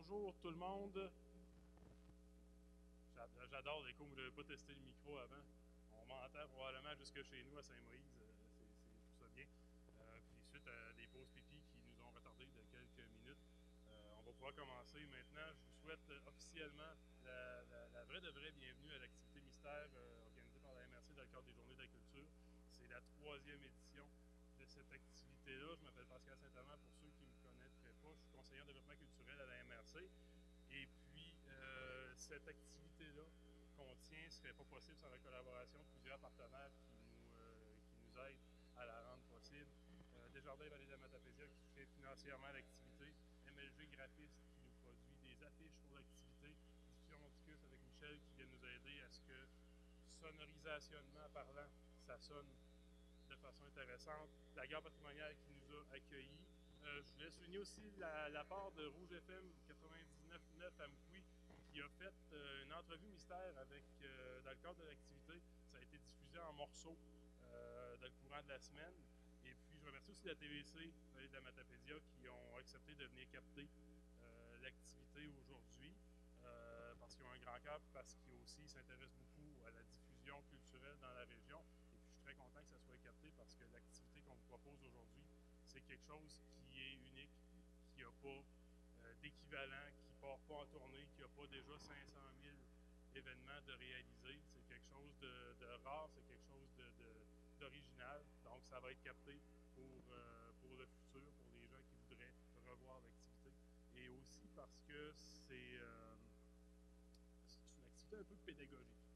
bonjour tout le monde. J'adore l'écho, mais je n'avais pas testé le micro avant. On m'entend probablement jusque chez nous à Saint-Moïse. Je trouve ça bien. Puis suite à des pauses pipi qui nous ont retardé de quelques minutes, on va pouvoir commencer maintenant. Je vous souhaite officiellement la vraie de vraie bienvenue à l'activité mystère organisée par la MRC dans le cadre des Journées de la Culture. C'est la 3e édition de cette activité-là. Je m'appelle Pascal Saint-Amand, pour ceux qui ne me connaîtraient pas. Je suis conseiller en développement culturel à la MRC. Et puis, cette activité-là ne serait pas possible sans la collaboration de plusieurs partenaires qui nous aident à la rendre possible. Desjardins Vallée de la Matapédia qui soutient financièrement l'activité, MLG Graphiste qui nous produit des affiches pour l'activité, Diffusion Monticus avec Michel qui vient nous aider à ce que, sonorisationnellement parlant, ça sonne de façon intéressante. La Gare patrimoniale qui nous a accueillis. Je voulais souligner aussi la part de Rouge FM 99.9 à Mkoui qui a fait une entrevue mystère dans le cadre de l'activité. Ça a été diffusé en morceaux dans le courant de la semaine. Et puis, je remercie aussi la TVC, Vallée de la Matapédia, qui ont accepté de venir capter l'activité aujourd'hui parce qu'ils ont un grand cœur, parce qu'ils aussi s'intéressent beaucoup à la diffusion culturelle dans la région. Et puis, je suis très content que ça soit capté parce que l'activité qu'on vous propose aujourd'hui, c'est quelque chose qui est unique, qui n'a pas d'équivalent, qui ne part pas en tournée, qui n'a pas déjà 500 000 événements de réaliser. C'est quelque chose de rare, c'est quelque chose d'original. Donc, ça va être capté pour le futur, pour les gens qui voudraient revoir l'activité. Et aussi parce que c'est une activité un peu pédagogique.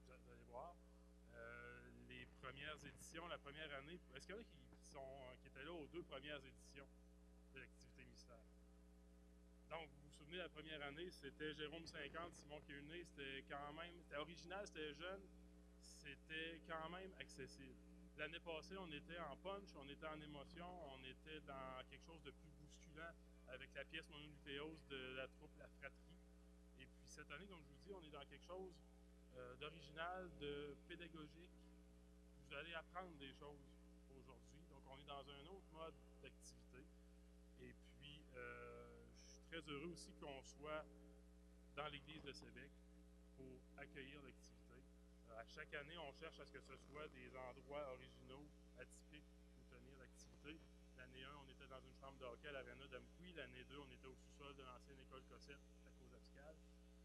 Vous allez voir. Les premières éditions, la première année, est-ce qu'il y en a qui étaient là aux 2 premières éditions de l'activité mystère? Donc, vous vous souvenez, la première année, c'était Jérôme 50, Simon Kiené, c'était original, c'était jeune, c'était quand même accessible. L'année passée, on était en punch, on était en émotion, on était dans quelque chose de plus bousculant avec la pièce mononucléose de la troupe La Fratrie. Et puis cette année, comme je vous dis, on est dans quelque chose d'original, de pédagogique. Vous allez apprendre des choses aujourd'hui. Donc, on est dans un autre mode d'activité. Et puis, je suis très heureux aussi qu'on soit dans l'église de Sébec pour accueillir l'activité. À chaque année, on cherche à ce que ce soit des endroits originaux, atypiques pour tenir l'activité. L'année 1, on était dans une chambre de hockey à l'Arena d'Amqui. L'année 2, on était au sous-sol de l'ancienne école Cossette à Cause-Abscale.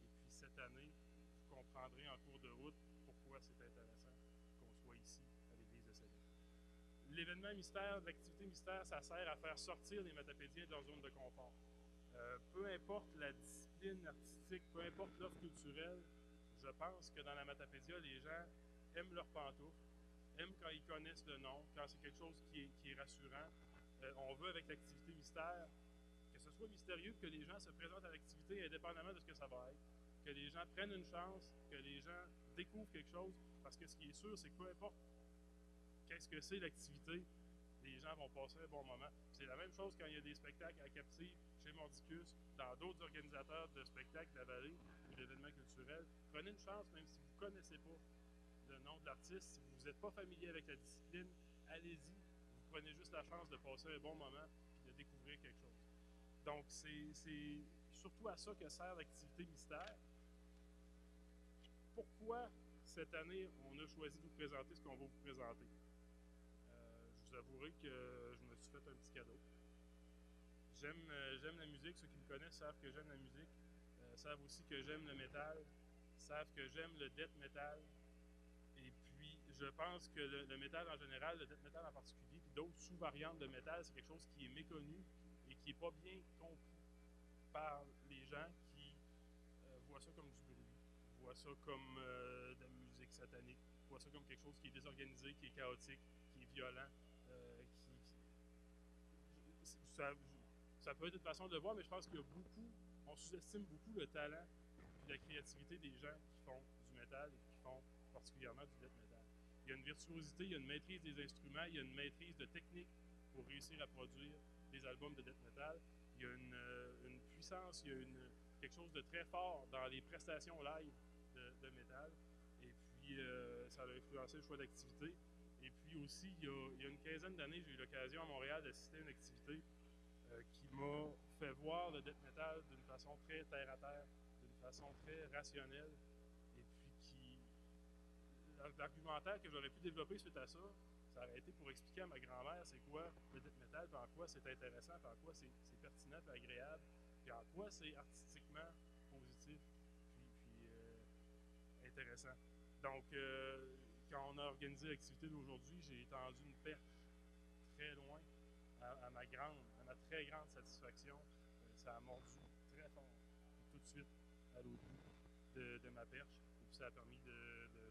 Et puis cette année, vous comprendrez en cours de route pourquoi c'est intéressant qu'on soit ici à l'église de Sébec. L'événement mystère, l'activité mystère, ça sert à faire sortir les matapédiens de leur zone de confort. Peu importe la discipline artistique, peu importe l'offre culturelle, je pense que dans la Matapédia, les gens aiment leurs pantoufles, aiment quand ils connaissent le nom, quand c'est quelque chose qui est rassurant. On veut, avec l'activité mystère, que ce soit mystérieux, que les gens se présentent à l'activité indépendamment de ce que ça va être, que les gens prennent une chance, que les gens découvrent quelque chose, parce que ce qui est sûr, c'est que peu importe qu'est-ce que c'est l'activité, les gens vont passer un bon moment. C'est la même chose quand il y a des spectacles à captive chez Mordicus, dans d'autres organisateurs de spectacles de la vallée ou d'événements culturels. Prenez une chance, même si vous ne connaissez pas le nom de l'artiste, si vous n'êtes pas familier avec la discipline, allez-y. Vous prenez juste la chance de passer un bon moment et de découvrir quelque chose. Donc, c'est surtout à ça que sert l'activité mystère. Pourquoi cette année, on a choisi de vous présenter ce qu'on va vous présenter? Je vous avouerai que je me suis fait un petit cadeau. J'aime la musique. Ceux qui me connaissent savent que j'aime la musique. Savent aussi que j'aime le métal. Savent que j'aime le death metal. Et puis, je pense que le métal en général, le death metal en particulier, puis d'autres sous-variantes de métal, c'est quelque chose qui est méconnu et qui n'est pas bien compris par les gens qui voient ça comme du bruit, voient ça comme de la musique satanique, voient ça comme quelque chose qui est désorganisé, qui est chaotique, qui est violent. Ça peut être une façon de le voir, mais je pense qu'il y a on sous-estime beaucoup le talent et la créativité des gens qui font du métal et qui font particulièrement du death metal. Il y a une virtuosité, il y a une maîtrise des instruments, il y a une maîtrise de technique pour réussir à produire des albums de death metal. Il y a une puissance, il y a quelque chose de très fort dans les prestations live de métal. Et puis, ça a influencé le choix d'activité. Et puis aussi, il y a une quinzaine d'années, j'ai eu l'occasion à Montréal d'assister à une activité qui m'a fait voir le death metal d'une façon très terre-à-terre, d'une façon très rationnelle, et puis qui l'argumentaire que j'aurais pu développer suite à ça, ça aurait été pour expliquer à ma grand-mère c'est quoi le death metal, puis en quoi c'est intéressant, puis en quoi c'est pertinent, puis agréable, puis en quoi c'est artistiquement positif, puis intéressant. Donc, quand on a organisé l'activité d'aujourd'hui, j'ai étendu une perche très loin à ma très grande satisfaction. Ça a mordu très fort, tout de suite, à l'autre bout de ma perche. Et puis ça a permis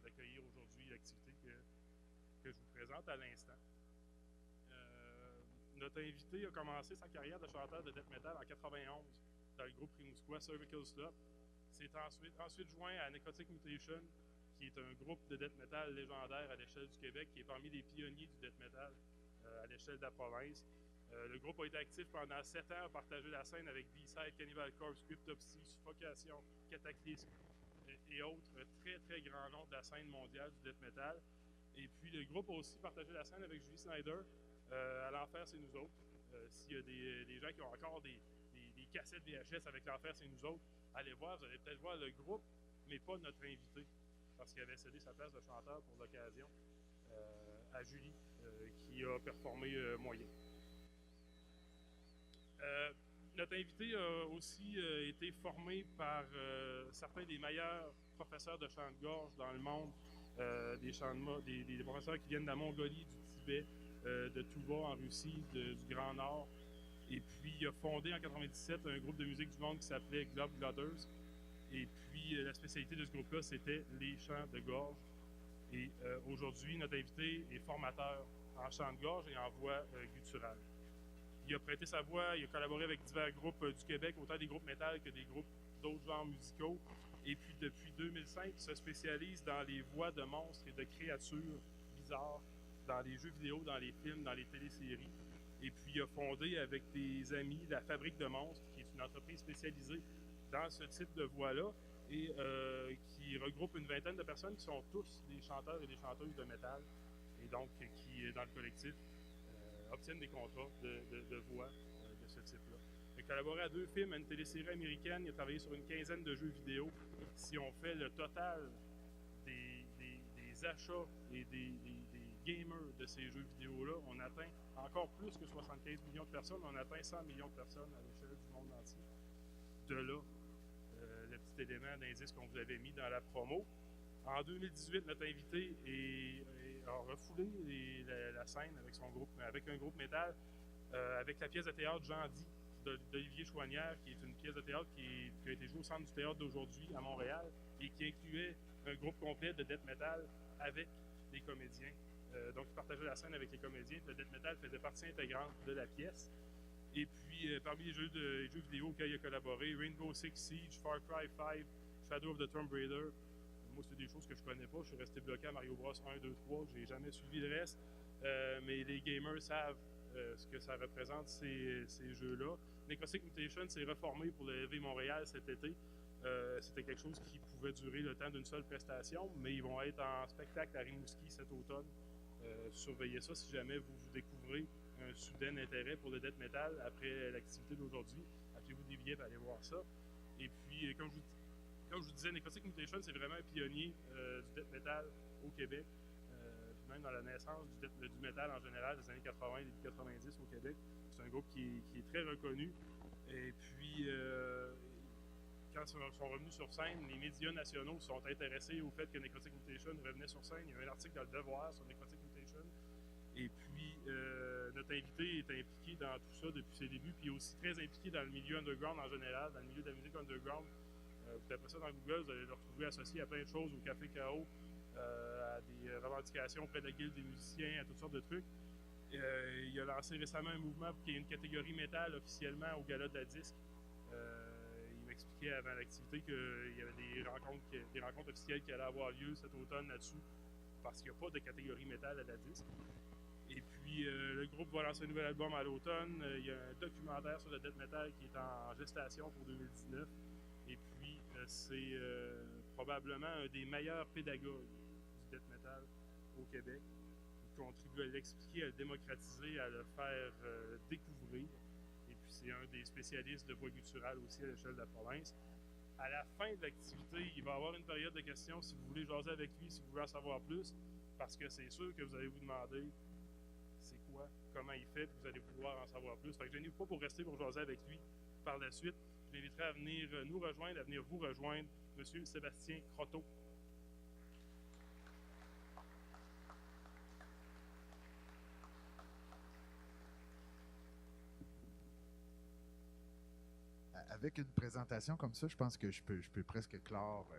d'accueillir aujourd'hui l'activité que je vous présente à l'instant. Notre invité a commencé sa carrière de chanteur de death metal en 91 dans le groupe rimouskois Cervical Slop. C'est ensuite joint à Necrotic Mutation, qui est un groupe de death metal légendaire à l'échelle du Québec, qui est parmi les pionniers du death metal à l'échelle de la province. Le groupe a été actif pendant 7 ans, a partagé la scène avec D-Side, Cannibal Corpse, Cryptopsy, Suffocation, Cataclysme et autres très très grands noms de la scène mondiale du death metal. Et puis le groupe a aussi partagé la scène avec Julie Snyder, à l'Enfer c'est nous autres. S'il y a des gens qui ont encore des cassettes VHS avec l'Enfer c'est nous autres, allez voir, vous allez peut-être voir le groupe, mais pas notre invité, parce qu'il avait cédé sa place de chanteur pour l'occasion à Julie, qui a performé moyen. Notre invité a aussi été formé par certains des meilleurs professeurs de chant de gorge dans le monde, des professeurs qui viennent de la Mongolie, du Tibet, de Touva en Russie, du Grand Nord. Et puis il a fondé en 1997 un groupe de musique du monde qui s'appelait Glob Glodders. Et puis la spécialité de ce groupe-là, c'était les chants de gorge. Et aujourd'hui, notre invité est formateur en chant de gorge et en voix gutturale. Il a prêté sa voix, il a collaboré avec divers groupes du Québec, autant des groupes métal que des groupes d'autres genres musicaux. Et puis depuis 2005, il se spécialise dans les voix de monstres et de créatures bizarres dans les jeux vidéo, dans les films, dans les téléséries. Et puis il a fondé avec des amis la Fabrique de monstres, qui est une entreprise spécialisée dans ce type de voix-là et qui regroupe une vingtaine de personnes qui sont tous des chanteurs et des chanteuses de métal et donc qui, dans le collectif, obtiennent des contrats de voix de ce type-là. Il a collaboré à 2 films, à une télésérie américaine, il a travaillé sur une quinzaine de jeux vidéo. Si on fait le total des achats et des gamers de ces jeux vidéo-là, on atteint encore plus que 75 millions de personnes, on atteint 100 millions de personnes à l'échelle du monde entier. De là, le petit élément d'indice qu'on vous avait mis dans la promo. En 2018, notre invité a refoulé la scène avec son groupe, avec un groupe métal, avec la pièce de théâtre Jean-Di d'Olivier Chouanière, qui est une pièce de théâtre qui a été jouée au Centre du théâtre d'aujourd'hui à Montréal et qui incluait un groupe complet de death metal avec des comédiens. Donc, il partageait la scène avec les comédiens. Le death metal faisait partie intégrante de la pièce. Et puis, parmi les jeux vidéo auxquels il a collaboré, Rainbow Six Siege, Far Cry 5, Shadow of the Tomb Raider. Moi, c'est des choses que je connais pas. Je suis resté bloqué à Mario Bros 1, 2, 3. Je n'ai jamais suivi le reste. Mais les gamers savent ce que ça représente, ces jeux-là. Necrotic Mutation s'est reformé pour le LV Montréal cet été. C'était quelque chose qui pouvait durer le temps d'une seule prestation, mais ils vont être en spectacle à Rimouski cet automne. Surveillez ça si jamais vous découvrez un soudain intérêt pour le death metal après l'activité d'aujourd'hui. Achetez-vous des billets pour aller voir ça. Et puis, comme je vous disais, Necrotic Mutation, c'est vraiment un pionnier du death metal au Québec, même dans la naissance du metal en général des années 80 et 90 au Québec. C'est un groupe qui est très reconnu. Et puis, quand ils sont revenus sur scène, les médias nationaux se sont intéressés au fait que Necrotic Mutation revenait sur scène. Il y a un article dans Le Devoir sur Necrotic Mutation. Et puis, notre invité est impliqué dans tout ça depuis ses débuts, puis aussi très impliqué dans le milieu underground en général, dans le milieu de la musique underground. Vous tapez ça dans Google, vous allez le retrouver associé à plein de choses, au Café K.O., à des revendications auprès de la Guilde des musiciens, à toutes sortes de trucs. Il a lancé récemment un mouvement pour qu'il y ait une catégorie métal officiellement au Gala de la Disque. Il m'expliquait avant l'activité qu'il y avait des rencontres officielles qui allaient avoir lieu cet automne là-dessus, parce qu'il n'y a pas de catégorie métal à la Disque. Et puis, le groupe va lancer un nouvel album à l'automne. Il y a un documentaire sur le death metal qui est en gestation pour 2019. Et puis, c'est probablement un des meilleurs pédagogues du death metal au Québec. Il contribue à l'expliquer, à le démocratiser, à le faire découvrir. Et puis, c'est un des spécialistes de voix gutturale aussi à l'échelle de la province. À la fin de l'activité, il va y avoir une période de questions si vous voulez jaser avec lui, si vous voulez en savoir plus, parce que c'est sûr que vous allez vous demander c'est quoi, comment il fait, puis vous allez vouloir en savoir plus. Fait que je n'ai pas pour rester pour jaser avec lui par la suite. Je l'inviterai à venir nous rejoindre, à venir vous rejoindre, M. Sébastien Croteau. Avec une présentation comme ça, je pense que je peux presque clore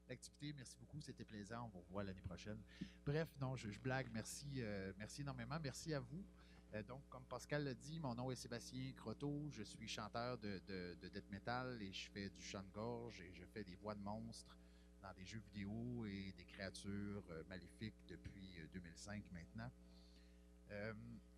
l'activité. Merci beaucoup, c'était plaisant. On vous revoit l'année prochaine. Bref, non, je blague. Merci, merci énormément. Merci à vous. Donc, comme Pascal l'a dit, mon nom est Sébastien Croteau. Je suis chanteur de death metal et je fais du chant de gorge et je fais des voix de monstres dans des jeux vidéo et des créatures maléfiques depuis 2005 maintenant.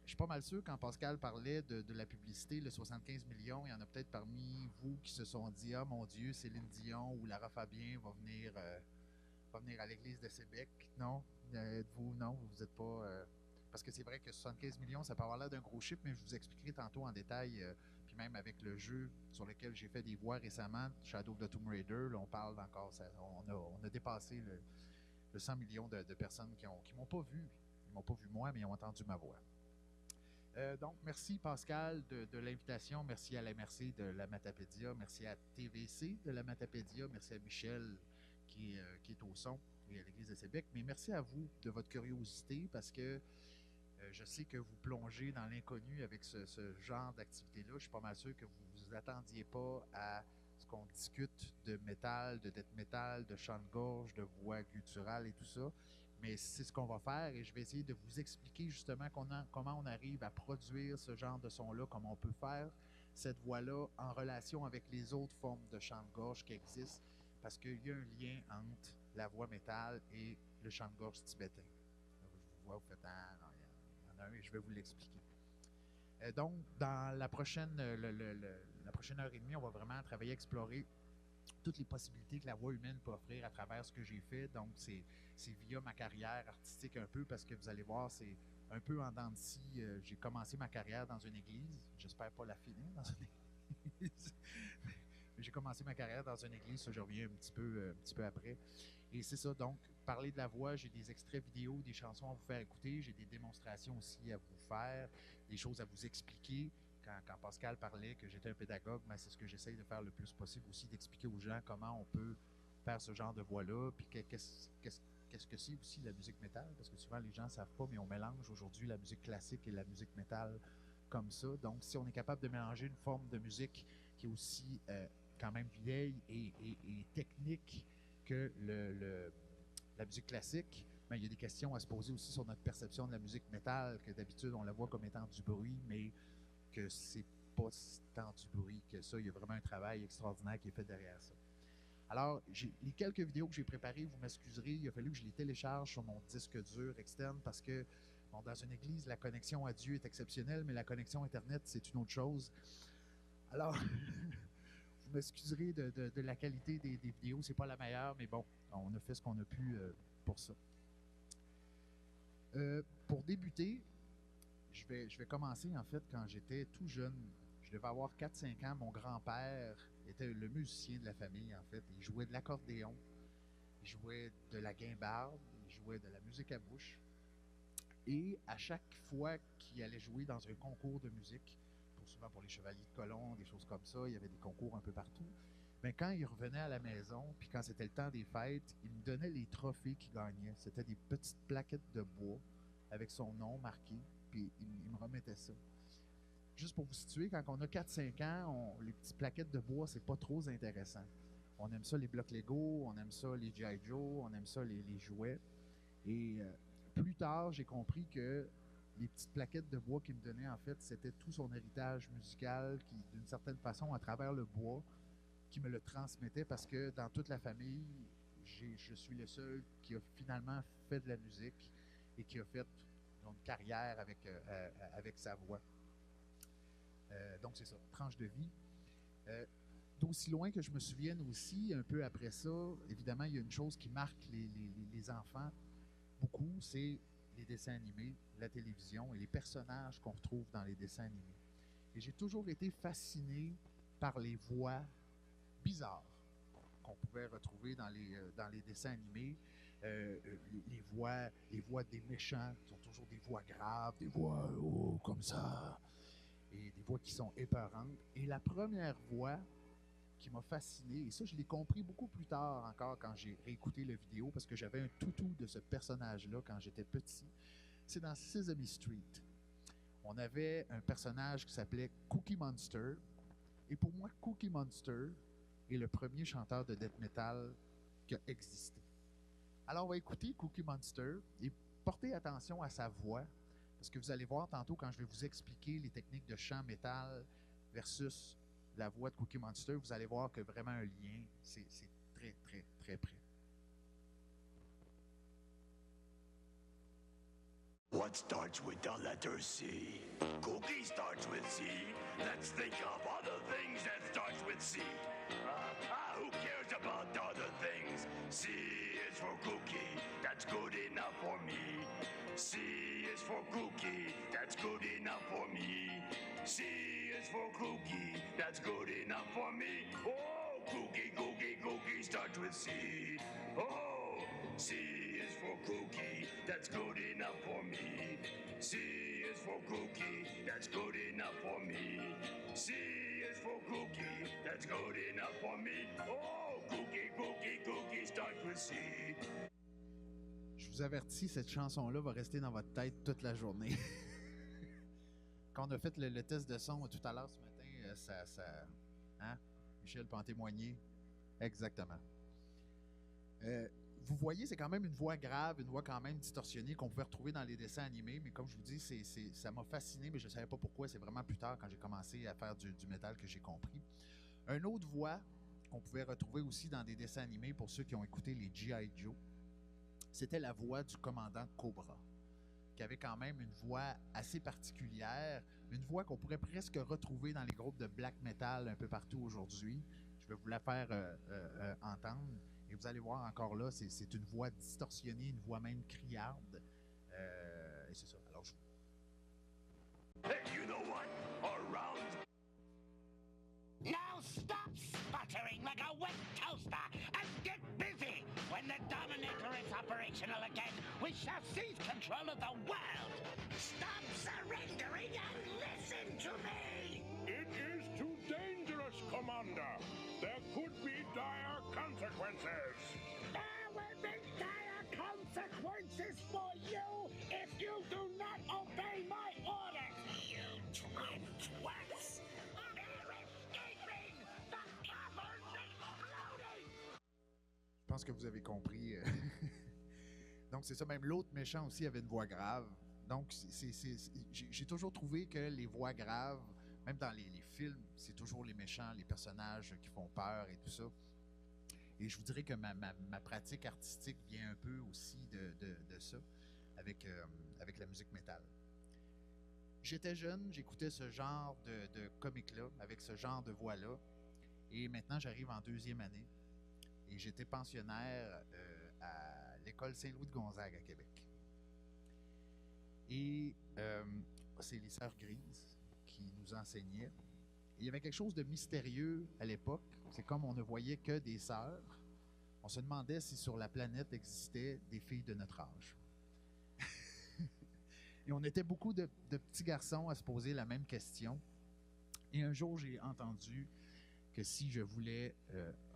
Je suis pas mal sûr, quand Pascal parlait de la publicité, le 75 millions, il y en a peut-être parmi vous qui se sont dit « Ah, mon Dieu, Céline Dion ou Lara Fabien va venir à l'église de Sébec. » Non? Êtes-vous? Non, vous n'êtes pas... Parce que c'est vrai que 75 millions, ça peut avoir l'air d'un gros chiffre, mais je vous expliquerai tantôt en détail, puis même avec le jeu sur lequel j'ai fait des voix récemment, Shadow of the Tomb Raider, là, on parle encore, on a dépassé le 100 millions de personnes qui m'ont pas vu. Ils m'ont pas vu moi, mais ils ont entendu ma voix. Donc, merci Pascal de l'invitation. Merci à la MRC de la Matapédia. Merci à TVC de la Matapédia. Merci à Michel qui est au son et à l'Église de Sébec. Mais merci à vous de votre curiosité parce que je sais que vous plongez dans l'inconnu avec ce genre d'activité-là. Je suis pas mal sûr que vous ne vous attendiez pas à ce qu'on discute de métal, de death metal, de chant de gorge, de voix gutturale et tout ça. Mais c'est ce qu'on va faire et je vais essayer de vous expliquer justement comment on arrive à produire ce genre de son-là, comment on peut faire cette voix-là en relation avec les autres formes de chant de gorge qui existent, parce qu'il y a un lien entre la voix métal et le chant de gorge tibétain. Je vous vois, vous faites « Ah, non, il y en a un et je vais vous l'expliquer. Donc, dans la prochaine heure et demie, on va vraiment travailler à explorer toutes les possibilités que la voix humaine peut offrir à travers ce que j'ai fait. Donc, c'est via ma carrière artistique un peu, parce que vous allez voir, c'est un peu en dents de scie. J'ai commencé ma carrière dans une église. J'espère pas la finir dans une église. J'ai commencé ma carrière dans une église, ça je reviens un petit peu après. Et c'est ça, donc, parler de la voix, j'ai des extraits vidéo, des chansons à vous faire écouter, j'ai des démonstrations aussi à vous faire, des choses à vous expliquer. Quand Pascal parlait que j'étais un pédagogue, ben c'est ce que j'essaye de faire le plus possible aussi, d'expliquer aux gens comment on peut faire ce genre de voix-là, puis qu'est-ce que c'est aussi la musique métal, parce que souvent les gens ne savent pas, mais on mélange aujourd'hui la musique classique et la musique métal comme ça. Donc, si on est capable de mélanger une forme de musique qui est aussi quand même vieille et technique que la musique classique, ben, il y a des questions à se poser aussi sur notre perception de la musique métal, que d'habitude on la voit comme étant du bruit, mais que c'est pas tant du bruit que ça. Il y a vraiment un travail extraordinaire qui est fait derrière ça. Alors, les quelques vidéos que j'ai préparées, vous m'excuserez, il a fallu que je les télécharge sur mon disque dur externe parce que, bon, dans une église, la connexion à Dieu est exceptionnelle, mais la connexion Internet, c'est une autre chose. Alors, vous m'excuserez de la qualité des vidéos, c'est pas la meilleure, mais bon, on a fait ce qu'on a pu pour ça. Pour débuter, je vais commencer, en fait, quand j'étais tout jeune. Je devais avoir 4-5 ans. Mon grand-père était le musicien de la famille, en fait. Il jouait de l'accordéon, il jouait de la guimbarde, il jouait de la musique à bouche. Et à chaque fois qu'il allait jouer dans un concours de musique, souvent pour les Chevaliers de Colomb, des choses comme ça, il y avait des concours un peu partout. Mais quand il revenait à la maison, puis quand c'était le temps des fêtes, il me donnait les trophées qu'il gagnait. C'était des petites plaquettes de bois avec son nom marqué, puis il me remettait ça. Juste pour vous situer, quand on a 4-5 ans, les petites plaquettes de bois, c'est pas trop intéressant. On aime ça les blocs Lego, on aime ça les G.I. Joe, on aime ça les jouets. Et plus tard, j'ai compris que les petites plaquettes de bois qu'il me donnait, en fait, c'était tout son héritage musical qui, d'une certaine façon, à travers le bois, qui me le transmettait parce que dans toute la famille, je suis le seul qui a finalement fait de la musique et qui a fait une carrière avec sa voix. Donc, c'est ça, tranche de vie. D'aussi loin que je me souvienne aussi, un peu après ça, évidemment, il y a une chose qui marque les enfants beaucoup, c'est les dessins animés, la télévision et les personnages qu'on retrouve dans les dessins animés. Et j'ai toujours été fasciné par les voix bizarres qu'on pouvait retrouver dans les dessins animés. Les voix des méchants, qui sont toujours des voix graves, des voix comme ça, et des voix qui sont épeurantes. Et la première voix qui m'a fasciné, et ça je l'ai compris beaucoup plus tard encore quand j'ai réécouté la vidéo, parce que j'avais un toutou de ce personnage-là quand j'étais petit, c'est dans Sesame Street. On avait un personnage qui s'appelait Cookie Monster, et pour moi, Cookie Monster est le premier chanteur de death metal qui a existé. Alors, on va écouter Cookie Monster et portez attention à sa voix, parce que vous allez voir tantôt quand je vais vous expliquer les techniques de chant métal versus la voix de Cookie Monster, vous allez voir que vraiment un lien, c'est très, très, très près. What starts with the letter C? Cookie starts with C. Let's think of other things that starts with C. Who cares about other things? C is for cookie, that's good enough for me. C is for cookie, that's good enough for me. C is for cookie, that's good enough for me. Oh, cookie, cookie, cookie starts with C. Oh, C is for cookie, that's good enough for me. C is for cookie, that's good enough for me. C is for cookie, that's good enough for me. Oh, cookie, cookie, cookie starts with C. Je vous avertis, cette chanson-là va rester dans votre tête toute la journée. Quand on a fait le test de son tout à l'heure ce matin, hein? Michel peut en témoigner. Exactement. Vous voyez, c'est quand même une voix grave, une voix quand même distorsionnée qu'on pouvait retrouver dans les dessins animés, mais comme je vous dis, ça m'a fasciné, mais je ne savais pas pourquoi. C'est vraiment plus tard, quand j'ai commencé à faire du métal, que j'ai compris. Une autre voix qu'on pouvait retrouver aussi dans des dessins animés, pour ceux qui ont écouté les G.I. Joe, c'était la voix du commandant Cobra, qui avait quand même une voix assez particulière, une voix qu'on pourrait presque retrouver dans les groupes de black metal un peu partout aujourd'hui. Je vais vous la faire entendre. Et vous allez voir encore là, c'est une voix distorsionnée, une voix même criarde. Et c'est ça. Alors, Hey, you know what? Around. Now stop sputtering like a wet toaster and get busy. When the Dominator is operational again, we shall seize control of the world. Stop surrendering and listen to me. It is too dangerous, Commander. There could be dire consequences. There will be dire consequences for you if you do not obey my orders. You twins! They're escaping! The cavern's exploding! je pense que vous avez compris. Donc, c'est ça. Même l'autre méchant aussi avait une voix grave. Donc, j'ai toujours trouvé que les voix graves, même dans les films, c'est toujours les méchants, les personnages qui font peur et tout ça. Et je vous dirais que ma pratique artistique vient un peu aussi de ça, avec la musique métal. J'étais jeune, j'écoutais ce genre de comique-là, avec ce genre de voix-là. Et maintenant, j'arrive en 2e année. Et j'étais pensionnaire à l'école Saint-Louis de Gonzague à Québec. Et c'est les Sœurs Grises qui nous enseignaient. Et il y avait quelque chose de mystérieux à l'époque. C'est comme on ne voyait que des sœurs. On se demandait si sur la planète existaient des filles de notre âge. Et on était beaucoup de petits garçons à se poser la même question. Et un jour, j'ai entendu que si je voulais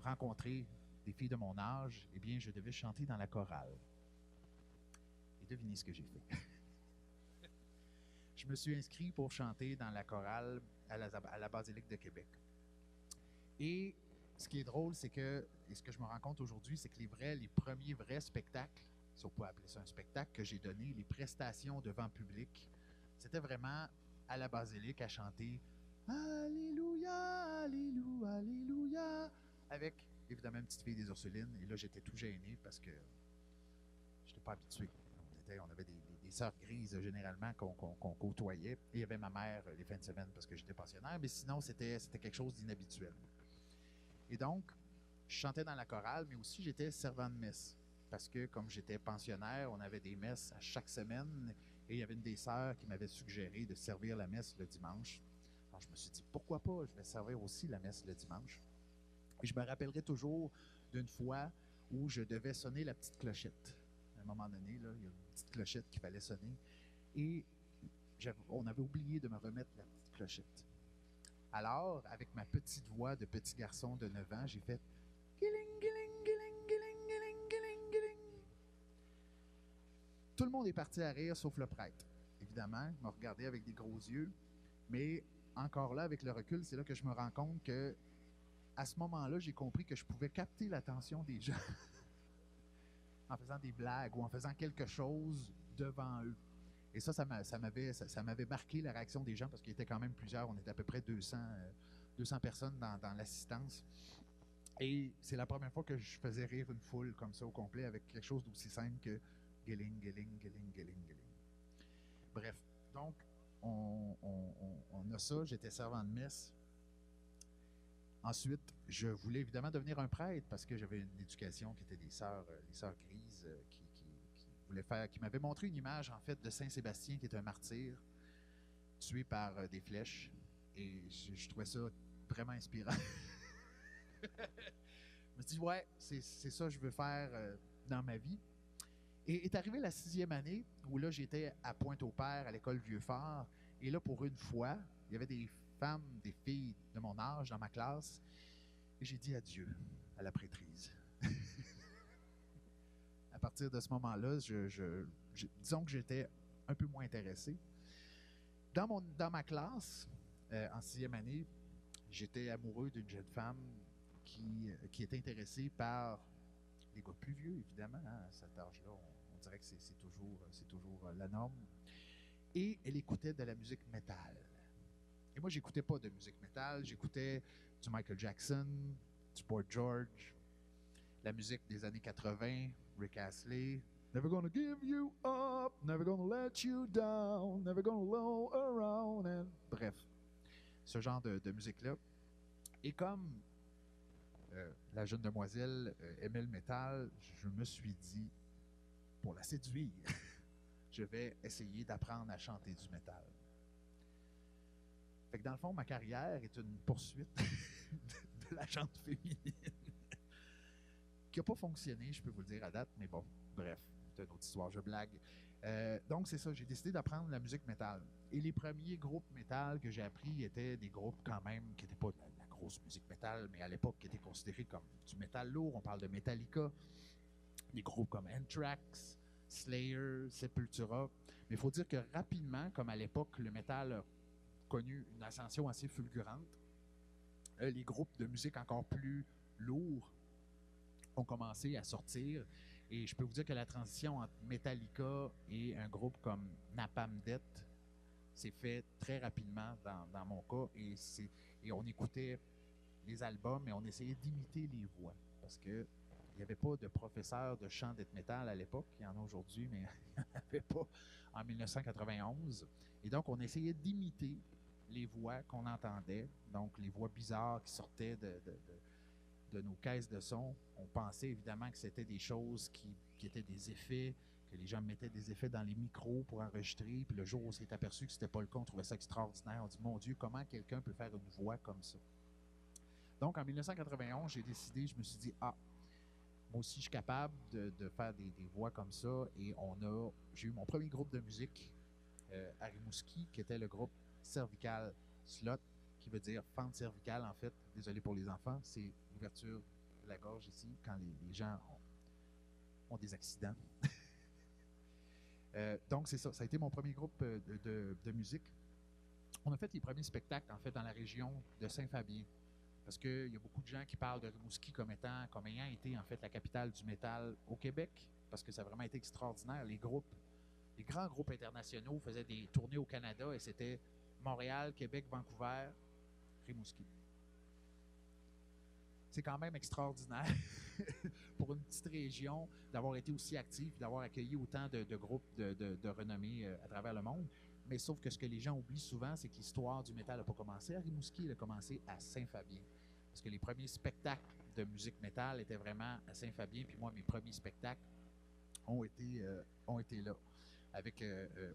rencontrer des filles de mon âge, eh bien, je devais chanter dans la chorale. Et devinez ce que j'ai fait. Je me suis inscrit pour chanter dans la chorale à la Basilique de Québec. Et ce qui est drôle, c'est que, et ce que je me rends compte aujourd'hui, c'est que les premiers vrais spectacles, si on peut appeler ça un spectacle, que j'ai donné, les prestations devant public, c'était vraiment à la Basilique à chanter « Alléluia, Alléluia, Alléluia » avec, évidemment, une petite fille des Ursulines. Et là, j'étais tout gêné parce que je n'étais pas habitué. On avait des sœurs grises, généralement, qu'on côtoyait. Et il y avait ma mère les fins de semaine parce que j'étais pensionnaire. Mais sinon, c'était quelque chose d'inhabituel. Et donc, je chantais dans la chorale, mais aussi j'étais servant de messe. Parce que, comme j'étais pensionnaire, on avait des messes à chaque semaine. Et il y avait une des sœurs qui m'avait suggéré de servir la messe le dimanche. Alors, je me suis dit, pourquoi pas, je vais servir aussi la messe le dimanche. Et je me rappellerai toujours d'une fois où je devais sonner la petite clochette. À un moment donné, là, il y a une petite clochette qu'il fallait sonner. Et on avait oublié de me remettre la petite clochette. Alors, avec ma petite voix de petit garçon de 9 ans, j'ai fait « Giling, giling, giling, giling, giling, giling, giling ». Tout le monde est parti à rire, sauf le prêtre. Évidemment, il m'a regardé avec des gros yeux. Mais encore là, avec le recul, c'est là que je me rends compte que à ce moment-là, j'ai compris que je pouvais capter l'attention des gens en faisant des blagues ou en faisant quelque chose devant eux. Et ça m'avait marqué la réaction des gens parce qu'il y était quand même plusieurs. On était à peu près 200 personnes dans l'assistance. Et c'est la première fois que je faisais rire une foule comme ça au complet avec quelque chose d'aussi simple que « Giling, giling, giling, giling, giling ». Bref, donc, on a ça. J'étais servant de messe. Ensuite, je voulais évidemment devenir un prêtre parce que j'avais une éducation qui était les sœurs grises qui m'avaient montré une image en fait de Saint Sébastien qui est un martyr tué par des flèches et je trouvais ça vraiment inspirant. Je me suis dit ouais, c'est ça que je veux faire dans ma vie. Et est arrivée la 6e année où là j'étais à Pointe-au-Père à l'école Vieux-Fort et là pour une fois, il y avait des femmes, des filles de mon âge dans ma classe, et j'ai dit adieu à la prêtrise. À partir de ce moment-là, disons que j'étais un peu moins intéressé. Dans ma classe, en 6e année, j'étais amoureux d'une jeune femme qui était intéressée par les gars plus vieux, évidemment. Hein, à cet âge-là, on dirait que c'est toujours la norme. Et elle écoutait de la musique métal. Et moi, j'écoutais pas de musique métal, j'écoutais du Michael Jackson, du Boy George, la musique des années 80, Rick Astley, Never gonna give you up, never gonna let you down, never gonna low around, and... Bref, ce genre de musique-là. Et comme la jeune demoiselle aimait le métal, je me suis dit, pour la séduire, je vais essayer d'apprendre à chanter du métal. Fait que dans le fond, ma carrière est une poursuite de la chante féminine qui n'a pas fonctionné, je peux vous le dire à date, mais bon, bref, c'est une autre histoire, je blague. Donc c'est ça, j'ai décidé d'apprendre la musique métal. Et les premiers groupes métal que j'ai appris étaient des groupes quand même qui n'étaient pas de la grosse musique métal, mais à l'époque qui étaient considérés comme du métal lourd. On parle de Metallica, des groupes comme Anthrax, Slayer, Sepultura. Mais il faut dire que rapidement, comme à l'époque, le métal a connu une ascension assez fulgurante, les groupes de musique encore plus lourds ont commencé à sortir. Et je peux vous dire que la transition entre Metallica et un groupe comme Napalm Death s'est fait très rapidement dans mon cas. Et on écoutait les albums et on essayait d'imiter les voix. Parce que il n'y avait pas de professeur de chant death metal à l'époque. Il y en a aujourd'hui, mais il n'y en avait pas en 1991. Et donc, on essayait d'imiter les voix qu'on entendait. Donc, les voix bizarres qui sortaient de nos caisses de son. On pensait évidemment que c'était des choses qui étaient des effets, que les gens mettaient des effets dans les micros pour enregistrer. Puis le jour où on s'est aperçu que c'était pas le cas, on trouvait ça extraordinaire. On dit, mon Dieu, comment quelqu'un peut faire une voix comme ça? Donc, en 1991, j'ai décidé, je me suis dit, moi aussi, je suis capable de faire des voix comme ça. Et j'ai eu mon premier groupe de musique à Rimouski, qui était le groupe Cervical Slot, qui veut dire fente cervicale, en fait. Désolé pour les enfants, c'est l'ouverture de la gorge ici, quand les gens ont des accidents. Donc, c'est ça. Ça a été mon premier groupe de musique. On a fait les premiers spectacles, en fait, dans la région de Saint-Fabien. Parce qu'il y a beaucoup de gens qui parlent de Rimouski comme ayant été, en fait, la capitale du métal au Québec, parce que ça a vraiment été extraordinaire. Les grands groupes internationaux faisaient des tournées au Canada et c'était Montréal, Québec, Vancouver, Rimouski. C'est quand même extraordinaire pour une petite région d'avoir été aussi active et d'avoir accueilli autant de groupes de renommée à travers le monde. Mais sauf que ce que les gens oublient souvent, c'est que l'histoire du métal n'a pas commencé à Rimouski, elle a commencé à Saint-Fabien. Parce que les premiers spectacles de musique métal étaient vraiment à Saint-Fabien, puis moi, mes premiers spectacles ont été là.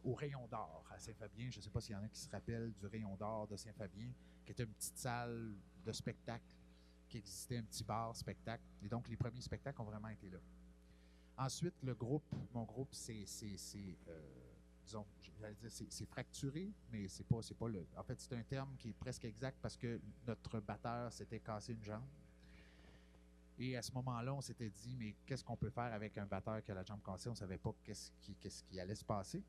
au Rayon d'Or à Saint-Fabien. Je ne sais pas s'il y en a qui se rappellent du Rayon d'Or de Saint-Fabien, qui était une petite salle de spectacle qui existait, un petit bar spectacle. Et donc, les premiers spectacles ont vraiment été là. Ensuite, mon groupe, disons, j'allais dire, c'est fracturé, mais c'est pas le... En fait, c'est un terme qui est presque exact parce que notre batteur s'était cassé une jambe. Et à ce moment-là, on s'était dit, mais qu'est-ce qu'on peut faire avec un batteur qui a la jambe cassée? On ne savait pas qu'est-ce qui allait se passer.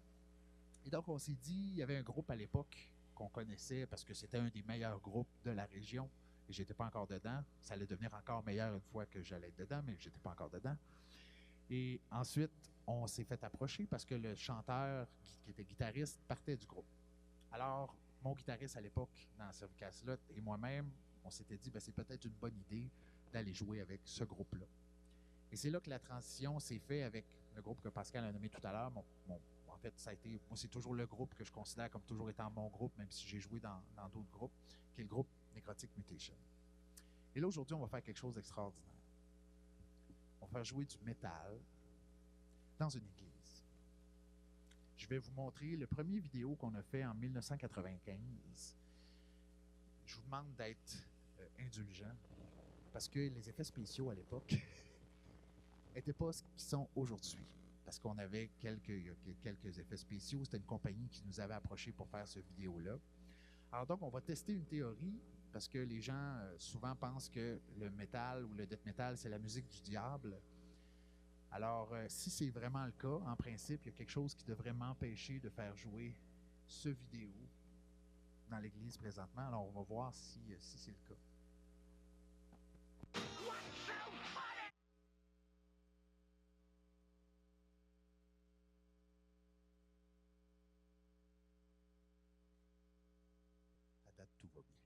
Et donc, on s'est dit, il y avait un groupe à l'époque qu'on connaissait parce que c'était un des meilleurs groupes de la région. Et j'étais pas encore dedans. Ça allait devenir encore meilleur une fois que j'allais être dedans, mais j'étais pas encore dedans. Et ensuite, on s'est fait approcher parce que le chanteur qui était guitariste partait du groupe. Alors, mon guitariste à l'époque, dans Cervical Slot, et moi-même, on s'était dit, c'est peut-être une bonne idée d'aller jouer avec ce groupe-là. Et c'est là que la transition s'est faite avec le groupe que Pascal a nommé tout à l'heure. En fait, ça a été, moi, c'est toujours le groupe que je considère comme toujours étant mon groupe, même si j'ai joué dans d'autres groupes, qui est le groupe Necrotic Mutation. Et là, aujourd'hui, on va faire quelque chose d'extraordinaire. On va faire jouer du métal dans une église. Je vais vous montrer le premier vidéo qu'on a fait en 1995. Je vous demande d'être indulgent parce que les effets spéciaux à l'époque n'étaient pas ce qu'ils sont aujourd'hui. Parce qu'on avait quelques effets spéciaux. C'était une compagnie qui nous avait approchés pour faire ce vidéo-là. Alors donc, on va tester une théorie parce que les gens souvent pensent que le métal ou le death metal, c'est la musique du diable. Alors, si c'est vraiment le cas, en principe, il y a quelque chose qui devrait m'empêcher de faire jouer ce vidéo dans l'église présentement. Alors, on va voir si c'est le cas. À date, tout va bien.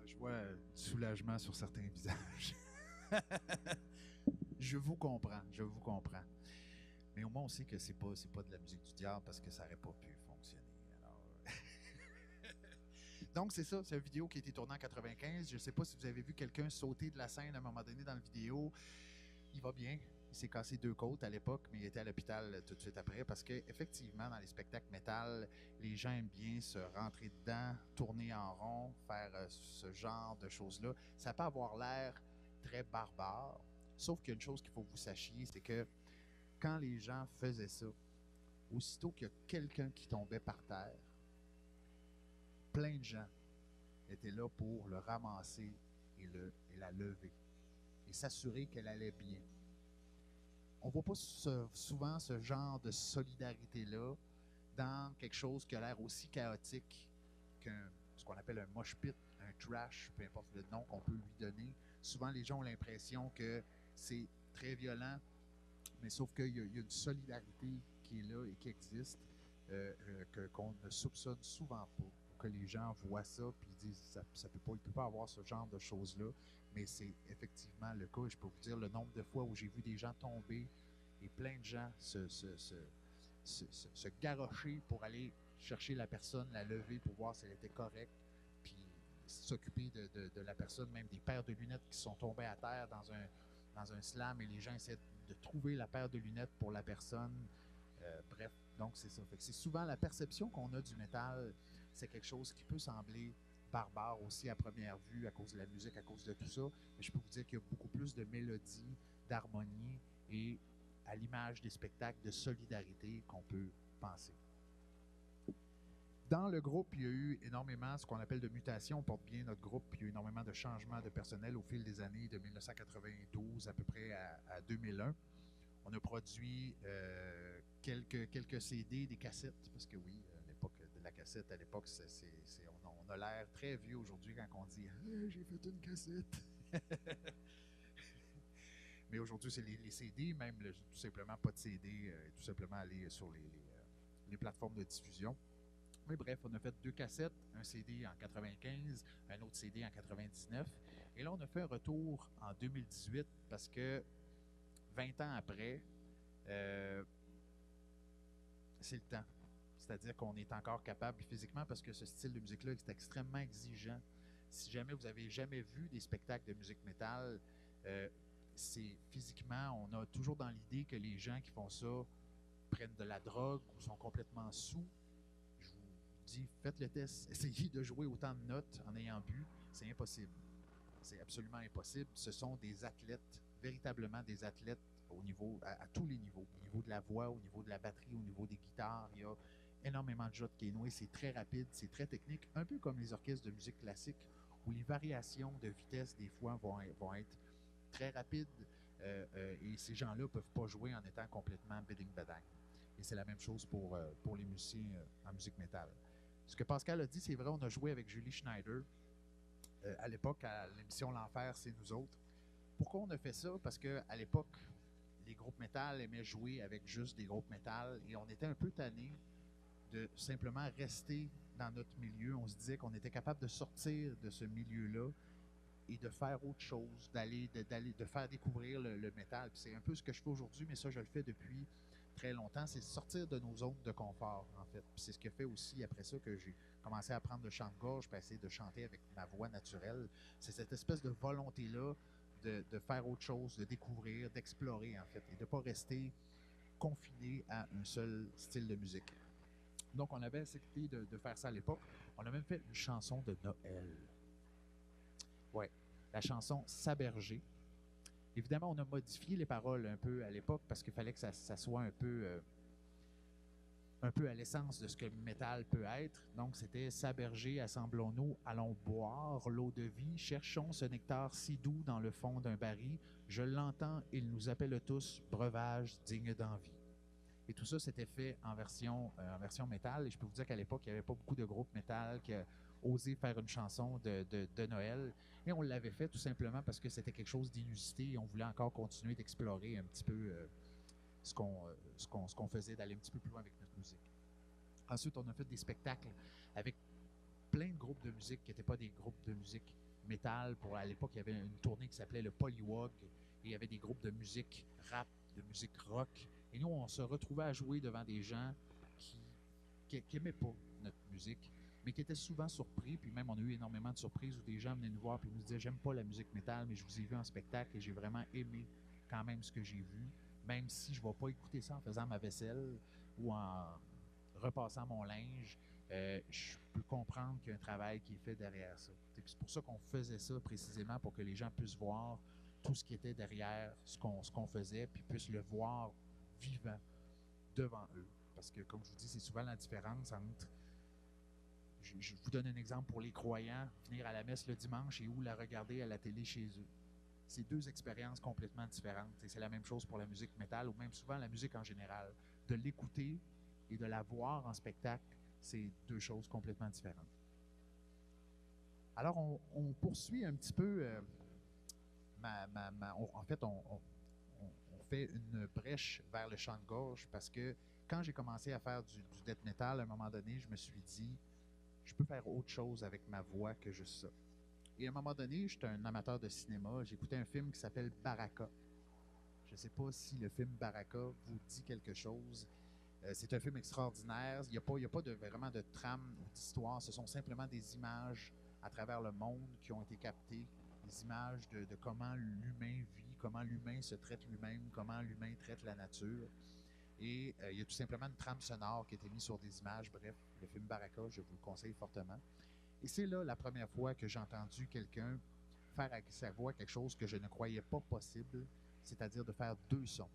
Je vois du soulagement sur certains visages. Je vous comprends. Mais au moins, on sait que c'est pas de la musique du diable parce que ça n'aurait pas pu fonctionner. Alors, donc, c'est ça. C'est une vidéo qui a été tournée en 95. Je ne sais pas si vous avez vu quelqu'un sauter de la scène à un moment donné dans la vidéo. Il va bien. Il s'est cassé 2 côtes à l'époque, mais il était à l'hôpital tout de suite après parce qu'effectivement, dans les spectacles métal, les gens aiment bien se rentrer dedans, tourner en rond, faire ce genre de choses-là. Ça peut avoir l'air très barbare, sauf qu'il y a une chose qu'il faut que vous sachiez, c'est que quand les gens faisaient ça, aussitôt qu'il y a quelqu'un qui tombait par terre, plein de gens étaient là pour le ramasser et la lever et s'assurer qu'elle allait bien. On ne voit pas souvent ce genre de solidarité-là dans quelque chose qui a l'air aussi chaotique ce qu'on appelle un mosh pit, un trash, peu importe le nom qu'on peut lui donner. Souvent, les gens ont l'impression que c'est très violent, mais sauf qu'il y a une solidarité qui est là et qui existe. qu'on ne soupçonne souvent pas, que les gens voient ça puis disent ça peut pas, il peut pas avoir ce genre de choses-là, mais c'est effectivement le cas. Et je peux vous dire le nombre de fois où j'ai vu des gens tomber et plein de gens se garrocher pour aller chercher la personne, la lever pour voir si elle était correcte, puis s'occuper de la personne, même des paires de lunettes qui sont tombées à terre dans un slam et les gens essaient de trouver la paire de lunettes pour la personne. Bref, donc c'est ça. Fait que c'est souvent la perception qu'on a du métal, c'est quelque chose qui peut sembler barbare aussi à première vue à cause de la musique, à cause de tout ça. Mais je peux vous dire qu'il y a beaucoup plus de mélodie, d'harmonie et à l'image des spectacles de solidarité qu'on peut penser. Dans le groupe, il y a eu énormément ce qu'on appelle de mutations. On porte bien notre groupe. Il y a eu énormément de changements de personnel au fil des années, de 1992 à peu près à 2001. On a produit quelques CD, des cassettes, parce que oui, à l'époque de la cassette, à l'époque, on a l'air très vieux aujourd'hui quand on dit « j'ai fait une cassette ». Mais aujourd'hui, c'est les CD, même tout simplement pas de CD, tout simplement aller sur les plateformes de diffusion. Mais bref, on a fait 2 cassettes, un CD en 95, un autre CD en 99. Et là, on a fait un retour en 2018 parce que 20 ans après, c'est le temps. C'est-à-dire qu'on est encore capable physiquement parce que ce style de musique-là est extrêmement exigeant. Si jamais vous avez jamais vu des spectacles de musique métal, c'est physiquement, on a toujours dans l'idée que les gens qui font ça prennent de la drogue ou sont complètement sous. Je vous dis, faites le test. Essayez de jouer autant de notes en ayant bu. C'est impossible. C'est absolument impossible. Ce sont des athlètes, véritablement des athlètes au niveau, à tous les niveaux. Au niveau de la voix, au niveau de la batterie, au niveau des guitares. Il y a énormément de jeux de Kenway. C'est très rapide, c'est très technique. Un peu comme les orchestres de musique classique où les variations de vitesse, des fois, vont être très rapides. Et ces gens-là ne peuvent pas jouer en étant complètement bidding-badang. Et c'est la même chose pour les musiciens en musique métal. Ce que Pascal a dit, c'est vrai, on a joué avec Julie Schneider. À l'époque, à l'émission L'Enfer, c'est nous autres. Pourquoi on a fait ça? Parce qu'à l'époque, les groupes métal aimaient jouer avec juste des groupes métal et on était un peu tannés de simplement rester dans notre milieu. On se disait qu'on était capable de sortir de ce milieu-là et de faire autre chose, de faire découvrir le métal. Puis c'est un peu ce que je fais aujourd'hui, mais ça, je le fais depuis très longtemps. C'est sortir de nos zones de confort, en fait. Puis c'est ce qui a fait aussi, après ça, que j'ai commencé à prendre le chant de gorge puis à essayer de chanter avec ma voix naturelle. C'est cette espèce de volonté-là de faire autre chose, de découvrir, d'explorer, en fait, et de ne pas rester confiné à un seul style de musique. Donc, on avait accepté de faire ça à l'époque. On a même fait une chanson de Noël. Ouais, la chanson S'aberger. Évidemment, on a modifié les paroles un peu à l'époque parce qu'il fallait que ça soit un peu à l'essence de ce que le métal peut être. Donc, c'était S'aberger, assemblons-nous, allons boire l'eau de vie, cherchons ce nectar si doux dans le fond d'un baril. Je l'entends, il nous appelle tous, breuvage digne d'envie. Et tout ça, c'était fait en version métal. Et je peux vous dire qu'à l'époque, il n'y avait pas beaucoup de groupes métal qui osaient faire une chanson de Noël. Et on l'avait fait tout simplement parce que c'était quelque chose d'inusité et on voulait encore continuer d'explorer un petit peu ce qu'on faisait, d'aller un petit peu plus loin avec notre musique. Ensuite, on a fait des spectacles avec plein de groupes de musique qui n'étaient pas des groupes de musique métal. À l'époque, il y avait une tournée qui s'appelait le Polywog et il y avait des groupes de musique rap, de musique rock. Et nous, on se retrouvait à jouer devant des gens qui n'aimaient pas notre musique, mais qui étaient souvent surpris. Puis même, on a eu énormément de surprises où des gens venaient nous voir et nous disaient « J'aime pas la musique métal, mais je vous ai vu en spectacle et j'ai vraiment aimé quand même ce que j'ai vu, même si je ne vais pas écouter ça en faisant ma vaisselle ou en repassant mon linge. Je peux comprendre qu'il y a un travail qui est fait derrière ça. » C'est pour ça qu'on faisait ça précisément, pour que les gens puissent voir tout ce qui était derrière ce qu'on faisait, puis puissent le voir vivant devant eux. Parce que, comme je vous dis, c'est souvent la différence entre... Je vous donne un exemple pour les croyants, venir à la messe le dimanche et ou la regarder à la télé chez eux. C'est 2 expériences complètement différentes. Et c'est la même chose pour la musique métal ou même souvent la musique en général. De l'écouter et de la voir en spectacle, c'est 2 choses complètement différentes. Alors, on poursuit un petit peu... en fait, on fait une brèche vers le chant de gorge parce que quand j'ai commencé à faire du death metal, à un moment donné, je me suis dit, je peux faire autre chose avec ma voix que juste ça. Et à un moment donné, j'étais un amateur de cinéma. J'écoutais un film qui s'appelle Baraka. Je ne sais pas si le film Baraka vous dit quelque chose. C'est un film extraordinaire. Il n'y a pas vraiment de trame ou d'histoire. Ce sont simplement des images à travers le monde qui ont été captées. Des images de comment l'humain vit, comment l'humain se traite lui-même, comment l'humain traite la nature. Et il y a tout simplement une trame sonore qui a été mise sur des images. Bref, le film Baraka, je vous le conseille fortement. Et c'est là la première fois que j'ai entendu quelqu'un faire avec sa voix quelque chose que je ne croyais pas possible, c'est-à-dire de faire 2 sons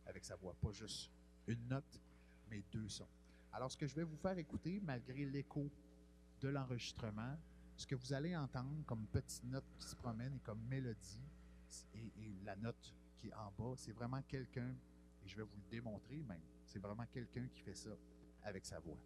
avec sa voix. Pas juste une note, mais 2 sons. Alors, ce que je vais vous faire écouter, malgré l'écho de l'enregistrement, ce que vous allez entendre comme petite note qui se promène et comme mélodie, et la note qui est en bas, c'est vraiment quelqu'un, et je vais vous le démontrer même, c'est vraiment quelqu'un qui fait ça avec sa voix.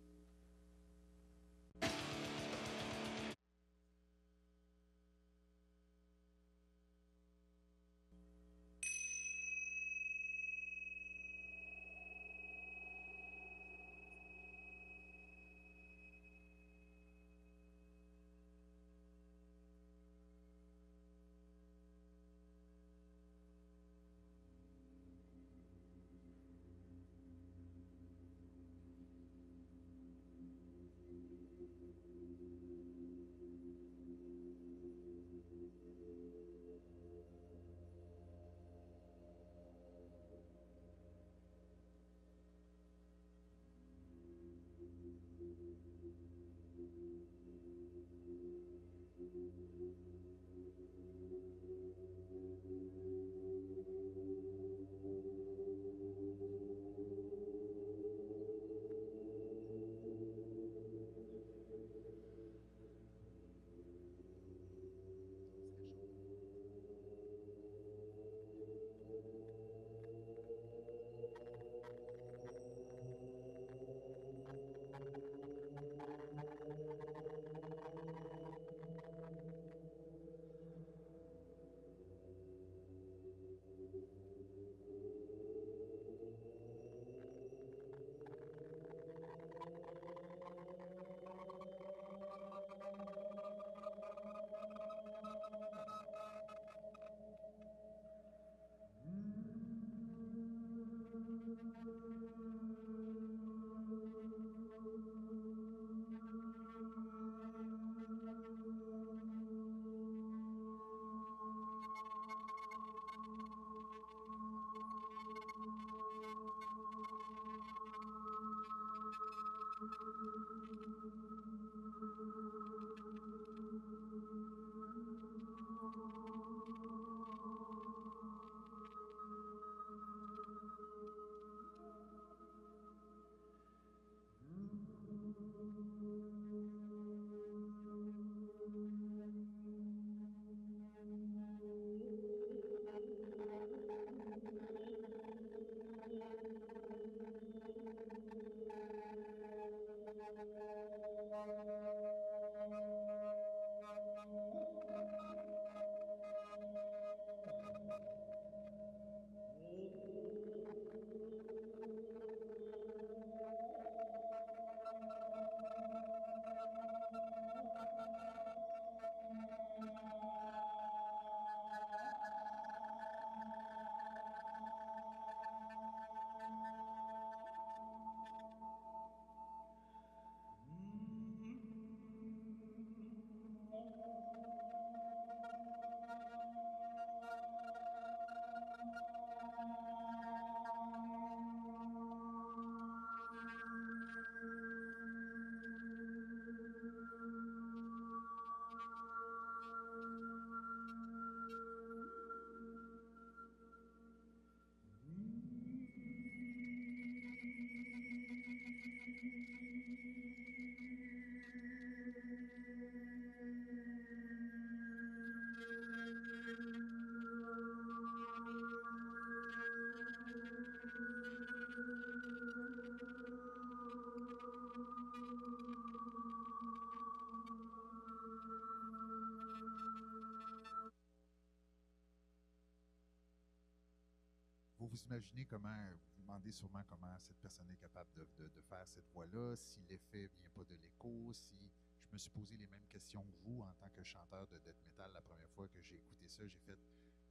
Vous imaginez comment, vous demandez sûrement comment cette personne est capable de faire cette voix-là, si l'effet vient pas de l'écho, si je me suis posé les mêmes questions que vous en tant que chanteur de death metal. La première fois que j'ai écouté ça, j'ai fait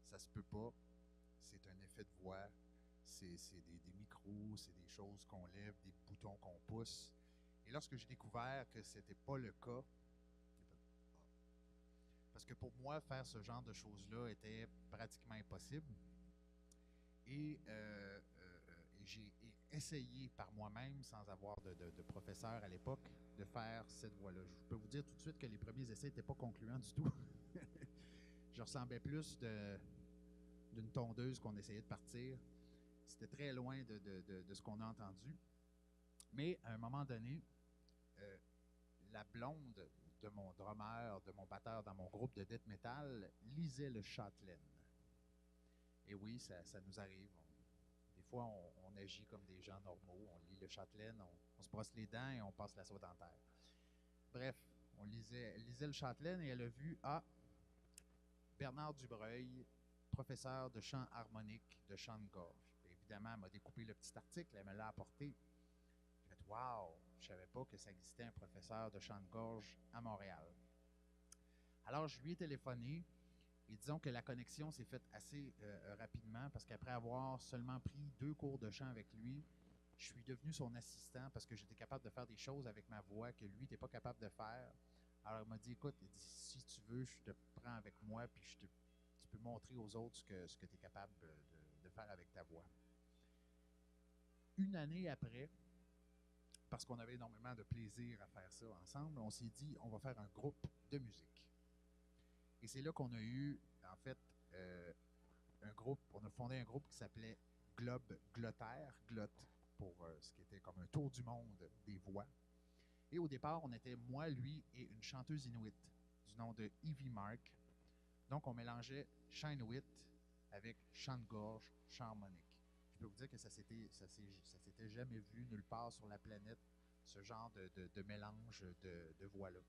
ça se peut pas, c'est un effet de voix, c'est des micros, c'est des choses qu'on lève, des boutons qu'on pousse. Et lorsque j'ai découvert que c'était pas le cas, j'ai fait parce que pour moi, faire ce genre de choses-là était pratiquement impossible. Et j'ai essayé par moi-même, sans avoir de professeur à l'époque, de faire cette voix-là. Je peux vous dire tout de suite que les premiers essais n'étaient pas concluants du tout. Je ressemblais plus d'une tondeuse qu'on essayait de partir. C'était très loin de ce qu'on a entendu. Mais à un moment donné, la blonde de mon drummer, de mon batteur dans mon groupe de death metal, lisait le Châtelaine. Et oui, ça nous arrive. Des fois, on agit comme des gens normaux. On lit le Châtelaine, on se brosse les dents et on passe la soie dentaire. Bref, elle lisait le Châtelaine et elle a vu Bernard Dubreuil, professeur de chant harmonique de chant de gorge. Et évidemment, elle m'a découpé le petit article, elle me l'a apporté. J'ai fait « Wow! Je ne savais pas que ça existait un professeur de chant de gorge à Montréal. » Alors, je lui ai téléphoné. Et disons que la connexion s'est faite assez rapidement parce qu'après avoir seulement pris 2 cours de chant avec lui, je suis devenu son assistant parce que j'étais capable de faire des choses avec ma voix que lui n'était pas capable de faire. Alors il m'a dit, écoute, si tu veux, je te prends avec moi puis tu peux montrer aux autres ce que tu es capable de faire avec ta voix. Une année après, parce qu'on avait énormément de plaisir à faire ça ensemble, on s'est dit, on va faire un groupe de musique. Et c'est là qu'on a eu, en fait, un groupe, on a fondé un groupe qui s'appelait Globe Glottaire, Glot, pour ce qui était comme un tour du monde des voix. Et au départ, on était moi, lui et une chanteuse inuit du nom de Evie Mark. Donc, on mélangeait chant inuit avec chant de gorge, chant harmonique. Je peux vous dire que ça s'était jamais vu nulle part sur la planète, ce genre de mélange de voix-là.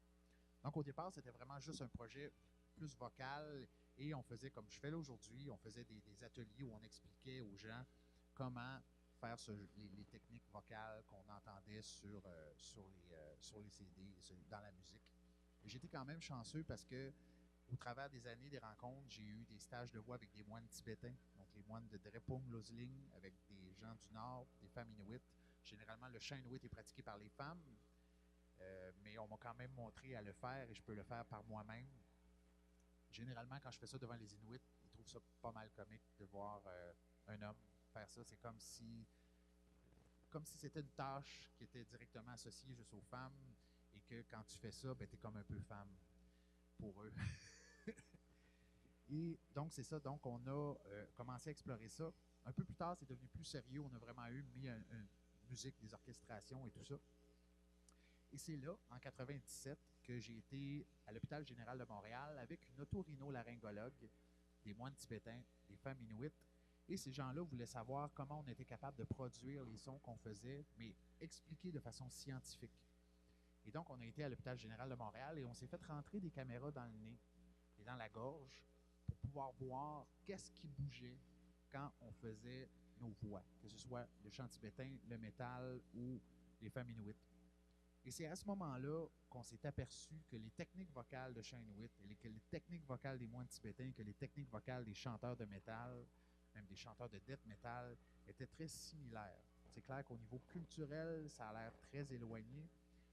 Donc, au départ, c'était vraiment juste un projet plus vocal et on faisait, comme je fais là aujourd'hui, on faisait des ateliers où on expliquait aux gens comment faire les techniques vocales qu'on entendait sur les CD, dans la musique. Et j'étais quand même chanceux parce que au travers des années, des rencontres, j'ai eu des stages de voix avec des moines tibétains, donc les moines de Drepung Losling, avec des gens du Nord, des femmes inuites. Généralement, le chant inuit est pratiqué par les femmes, mais on m'a quand même montré à le faire et je peux le faire par moi-même. Généralement, quand je fais ça devant les Inuits, ils trouvent ça pas mal comique de voir un homme faire ça. C'est comme si c'était une tâche qui était directement associée juste aux femmes et que quand tu fais ça, ben, tu es comme un peu femme pour eux. Et donc, c'est ça. Donc, on a commencé à explorer ça. Un peu plus tard, c'est devenu plus sérieux. On a vraiment mis une musique, des orchestrations et tout ça. Et c'est là, en 97, que j'ai été à l'hôpital général de Montréal avec une otorhinolaryngologue, des moines tibétains, des femmes inuites. Et ces gens-là voulaient savoir comment on était capable de produire les sons qu'on faisait, mais expliqués de façon scientifique. Et donc, on a été à l'hôpital général de Montréal et on s'est fait rentrer des caméras dans le nez et dans la gorge pour pouvoir voir qu'est-ce qui bougeait quand on faisait nos voix, que ce soit le chant tibétain, le métal ou les femmes inuites. Et c'est à ce moment-là qu'on s'est aperçu que les techniques vocales de chant inuit, que les techniques vocales des moines tibétains, que les techniques vocales des chanteurs de métal, même des chanteurs de death metal, étaient très similaires. C'est clair qu'au niveau culturel, ça a l'air très éloigné.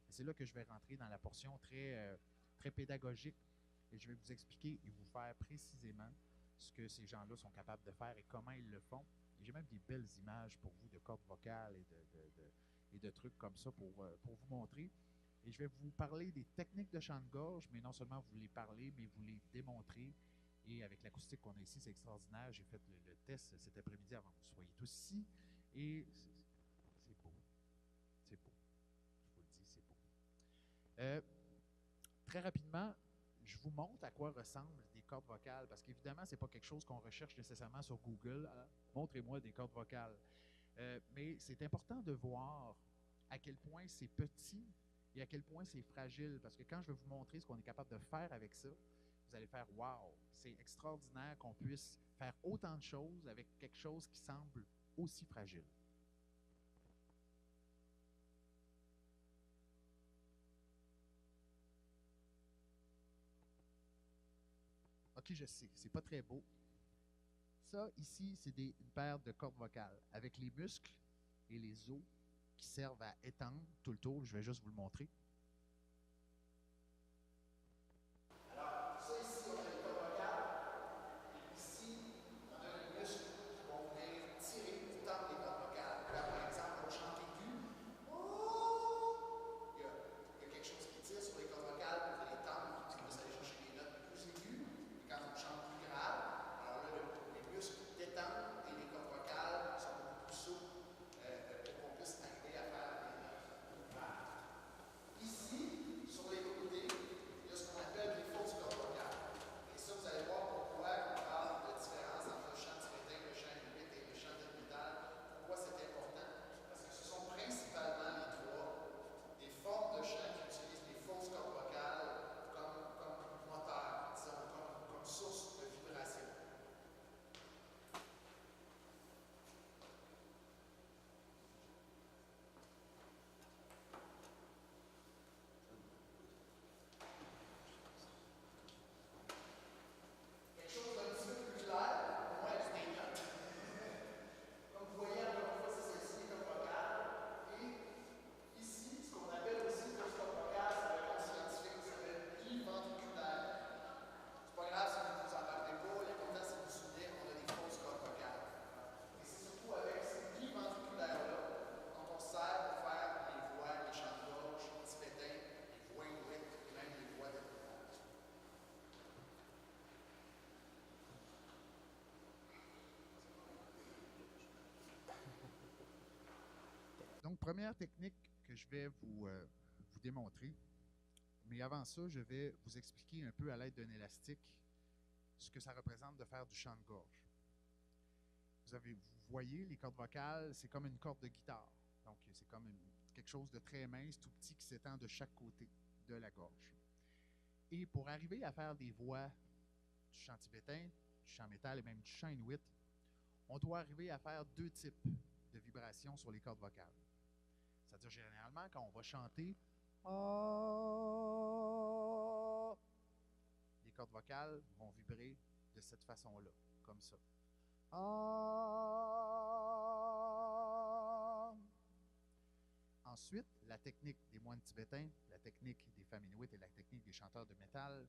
Et c'est là que je vais rentrer dans la portion très pédagogique et je vais vous expliquer et vous faire précisément ce que ces gens-là sont capables de faire et comment ils le font. Et j'ai même des belles images pour vous de cordes vocales et de trucs comme ça pour vous montrer. Et je vais vous parler des techniques de chant de gorge, mais non seulement vous les parler, mais vous les démontrer. Et avec l'acoustique qu'on a ici, c'est extraordinaire. J'ai fait le test cet après-midi avant que vous soyez tous ici. Et c'est beau. C'est beau. Je vous le dis, c'est beau. Très rapidement, je vous montre à quoi ressemblent des cordes vocales, parce qu'évidemment, ce n'est pas quelque chose qu'on recherche nécessairement sur Google. Hein? Montrez-moi des cordes vocales. Mais c'est important de voir à quel point c'est petit et à quel point c'est fragile, parce que quand je vais vous montrer ce qu'on est capable de faire avec ça, vous allez faire « Wow! C'est extraordinaire qu'on puisse faire autant de choses avec quelque chose qui semble aussi fragile. » OK, je sais, c'est pas très beau. Ça, ici, c'est une paire de cordes vocales avec les muscles et les os qui servent à étendre tout le tour. Je vais juste vous le montrer. Alors, ça ici, on a les cordes vocales. Et ici, on a les muscles qui vont venir tirer ou tendre les cordes vocales. Là, par exemple, on chante aigu. Oh! Il y a quelque chose qui tire sur les cordes vocales pour les tendre, qui va aller chercher les notes plus aiguës. Et quand on chante plus grave, alors là, les muscles détendent et les cordes vocales sont beaucoup plus souples pour qu'on puisse arriver à faire des notes plus graves. Ici, sur les côtés, il y a ce qu'on appelle les fausses cordes vocales. Et ça, vous allez voir pourquoi on parle de différence entre le chant tibétain, le chant inuit et le chant death metal. Pourquoi c'est important? Parce que ce sont principalement les trois des formes de chant qui utilisent les fausses cordes vocales comme moteur, disons, comme source de vibration. Quelque chose d'un petit peu plus clair, au moins des notes. Comme vous voyez, encore une fois, c'est celle-ci, les cordes vocales. Et ici, ce qu'on appelle aussi fausse corde vocale, c'est le nom scientifique qui s'appelle biventriculaire. C'est pas grave si vous ne vous en rappelez pas, l'important c'est de vous souvenir qu'on a des fausses cordes vocales. Et c'est surtout avec ces biventriculaires-là dont on se sert pour faire les voix, les chants de gorge tibétains, les voix inuites et même les voix de métal. Donc, première technique que je vais vous démontrer. Mais avant ça, je vais vous expliquer un peu à l'aide d'un élastique ce que ça représente de faire du chant de gorge. Vous voyez, les cordes vocales, c'est comme une corde de guitare. Donc, c'est comme quelque chose de très mince, tout petit, qui s'étend de chaque côté de la gorge. Et pour arriver à faire des voix du chant tibétain, du chant métal et même du chant inuit, on doit arriver à faire deux types de vibrations sur les cordes vocales. C'est-à-dire, généralement, quand on va chanter ah, les cordes vocales vont vibrer de cette façon-là, comme ça. Ah. Ensuite, la technique des moines tibétains, la technique des femmes inuites et la technique des chanteurs de métal,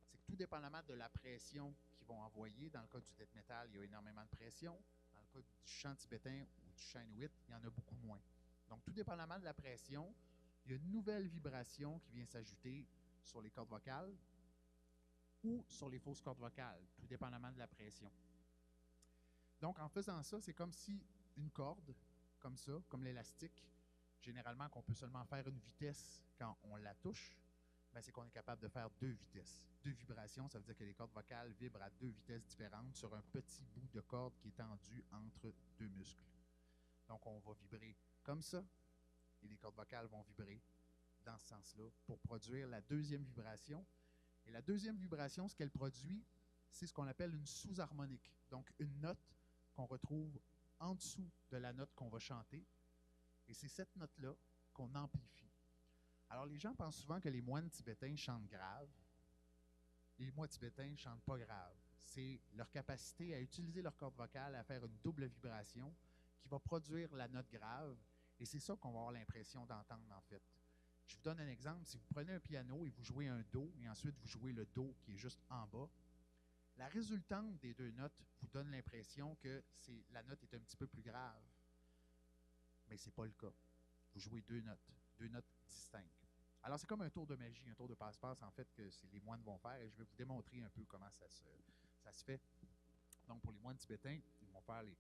c'est que tout dépendamment de la pression qu'ils vont envoyer, dans le cas du death metal, il y a énormément de pression. Dans le cas du chant tibétain ou du chant inuit, il y en a beaucoup moins. Donc, tout dépendamment de la pression, il y a une nouvelle vibration qui vient s'ajouter sur les cordes vocales ou sur les fausses cordes vocales, tout dépendamment de la pression. Donc, en faisant ça, c'est comme si une corde, comme ça, comme l'élastique, généralement qu'on peut seulement faire une vitesse quand on la touche, ben c'est qu'on est capable de faire deux vitesses. Deux vibrations, ça veut dire que les cordes vocales vibrent à deux vitesses différentes sur un petit bout de corde qui est tendu entre deux muscles. Donc, on va vibrer comme ça, et les cordes vocales vont vibrer dans ce sens-là pour produire la deuxième vibration. Et la deuxième vibration, ce qu'elle produit, c'est ce qu'on appelle une sous-harmonique. Donc, une note qu'on retrouve en dessous de la note qu'on va chanter. Et c'est cette note-là qu'on amplifie. Alors, les gens pensent souvent que les moines tibétains chantent grave. Les moines tibétains ne chantent pas grave. C'est leur capacité à utiliser leur corde vocale, à faire une double vibration qui va produire la note grave. Et c'est ça qu'on va avoir l'impression d'entendre, en fait. Je vous donne un exemple. Si vous prenez un piano et vous jouez un Do, et ensuite vous jouez le Do qui est juste en bas, la résultante des deux notes vous donne l'impression que la note est un petit peu plus grave. Mais ce n'est pas le cas. Vous jouez deux notes distinctes. Alors, c'est comme un tour de magie, un tour de passe-passe, en fait, que les moines vont faire, et je vais vous démontrer un peu comment ça se fait. Donc, pour les moines tibétains, ils vont faire les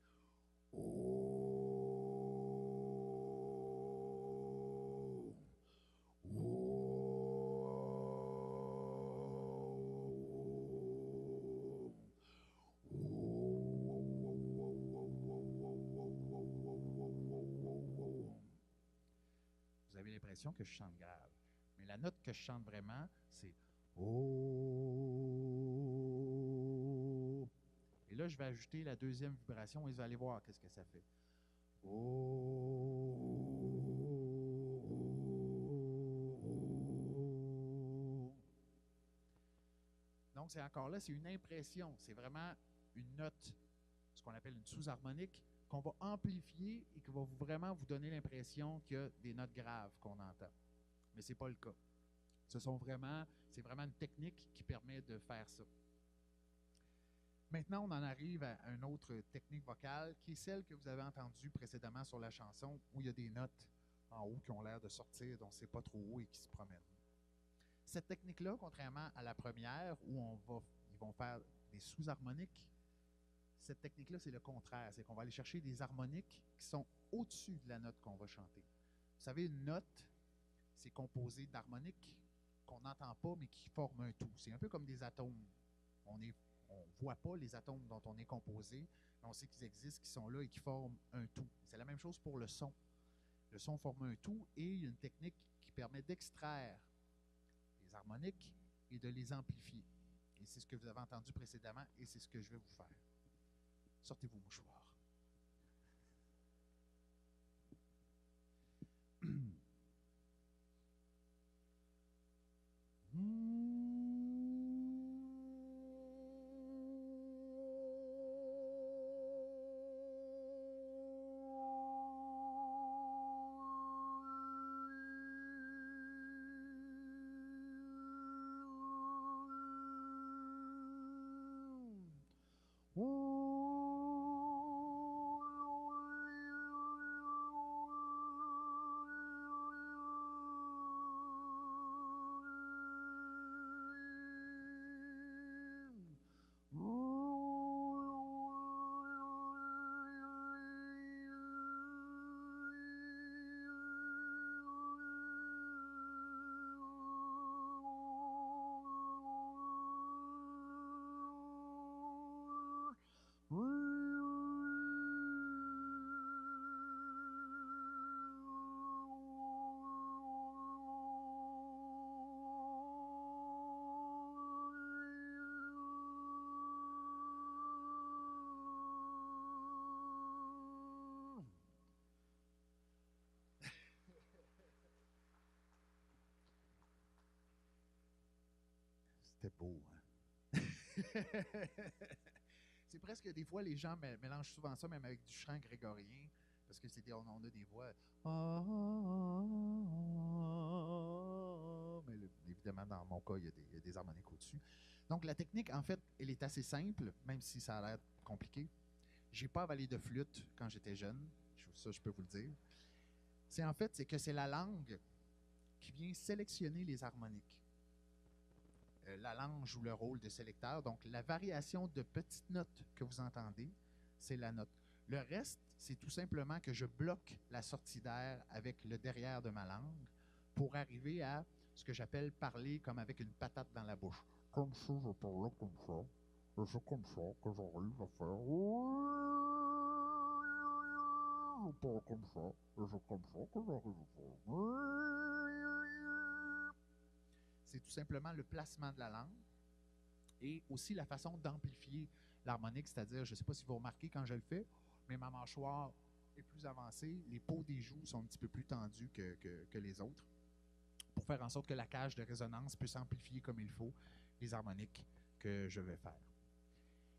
Vous avez l'impression que je chante grave. Mais la note que je chante vraiment, c'est Oh. Et là, je vais ajouter la deuxième vibration et vous allez voir qu'est-ce que ça fait. Oh. Donc, Donc, c'est encore là, c'est une impression. C'est vraiment une note, ce qu'on appelle une sous-harmonique, qu'on va amplifier et qui va vraiment vous donner l'impression qu'il y a des notes graves qu'on entend. Mais ce n'est pas le cas. C'est vraiment une technique qui permet de faire ça. Maintenant, on en arrive à une autre technique vocale qui est celle que vous avez entendue précédemment sur la chanson où il y a des notes en haut qui ont l'air de sortir, dont c'est pas trop haut et qui se promènent. Cette technique-là, contrairement à la première où ils vont faire des sous-harmoniques, cette technique-là, c'est le contraire. C'est qu'on va aller chercher des harmoniques qui sont au-dessus de la note qu'on va chanter. Vous savez, une note, c'est composé d'harmoniques qu'on n'entend pas, mais qui forment un tout. C'est un peu comme des atomes. On ne voit pas les atomes dont on est composé, mais on sait qu'ils existent, qu'ils sont là et qui forment un tout. C'est la même chose pour le son. Le son forme un tout et il y a une technique qui permet d'extraire les harmoniques et de les amplifier. Et c'est ce que vous avez entendu précédemment et c'est ce que je vais vous faire. Sortez vos mouchoirs. C'était beau, hein? C'est presque des fois, les gens mélangent souvent ça, même avec du chant grégorien, parce que on a des voix. Mais évidemment, dans mon cas, il y a des harmoniques au-dessus. Donc, la technique, en fait, elle est assez simple, même si ça a l'air compliqué. J'ai pas avalé de flûte quand j'étais jeune. Ça, je peux vous le dire. C'est que c'est la langue qui vient sélectionner les harmoniques. La langue joue le rôle de sélecteur. Donc, la variation de petites notes que vous entendez, c'est la note. Le reste, c'est tout simplement que je bloque la sortie d'air avec le derrière de ma langue pour arriver à ce que j'appelle parler comme avec une patate dans la bouche. Comme si je parlais comme ça. Et c'est comme ça que j'arrive à faire. Je parle comme ça. Et c'est comme ça que j'arrive à faire. C'est tout simplement le placement de la langue et aussi la façon d'amplifier l'harmonique, c'est-à-dire, je ne sais pas si vous remarquez quand je le fais, mais ma mâchoire est plus avancée, les peaux des joues sont un petit peu plus tendues que les autres, pour faire en sorte que la cage de résonance puisse amplifier comme il faut les harmoniques que je vais faire.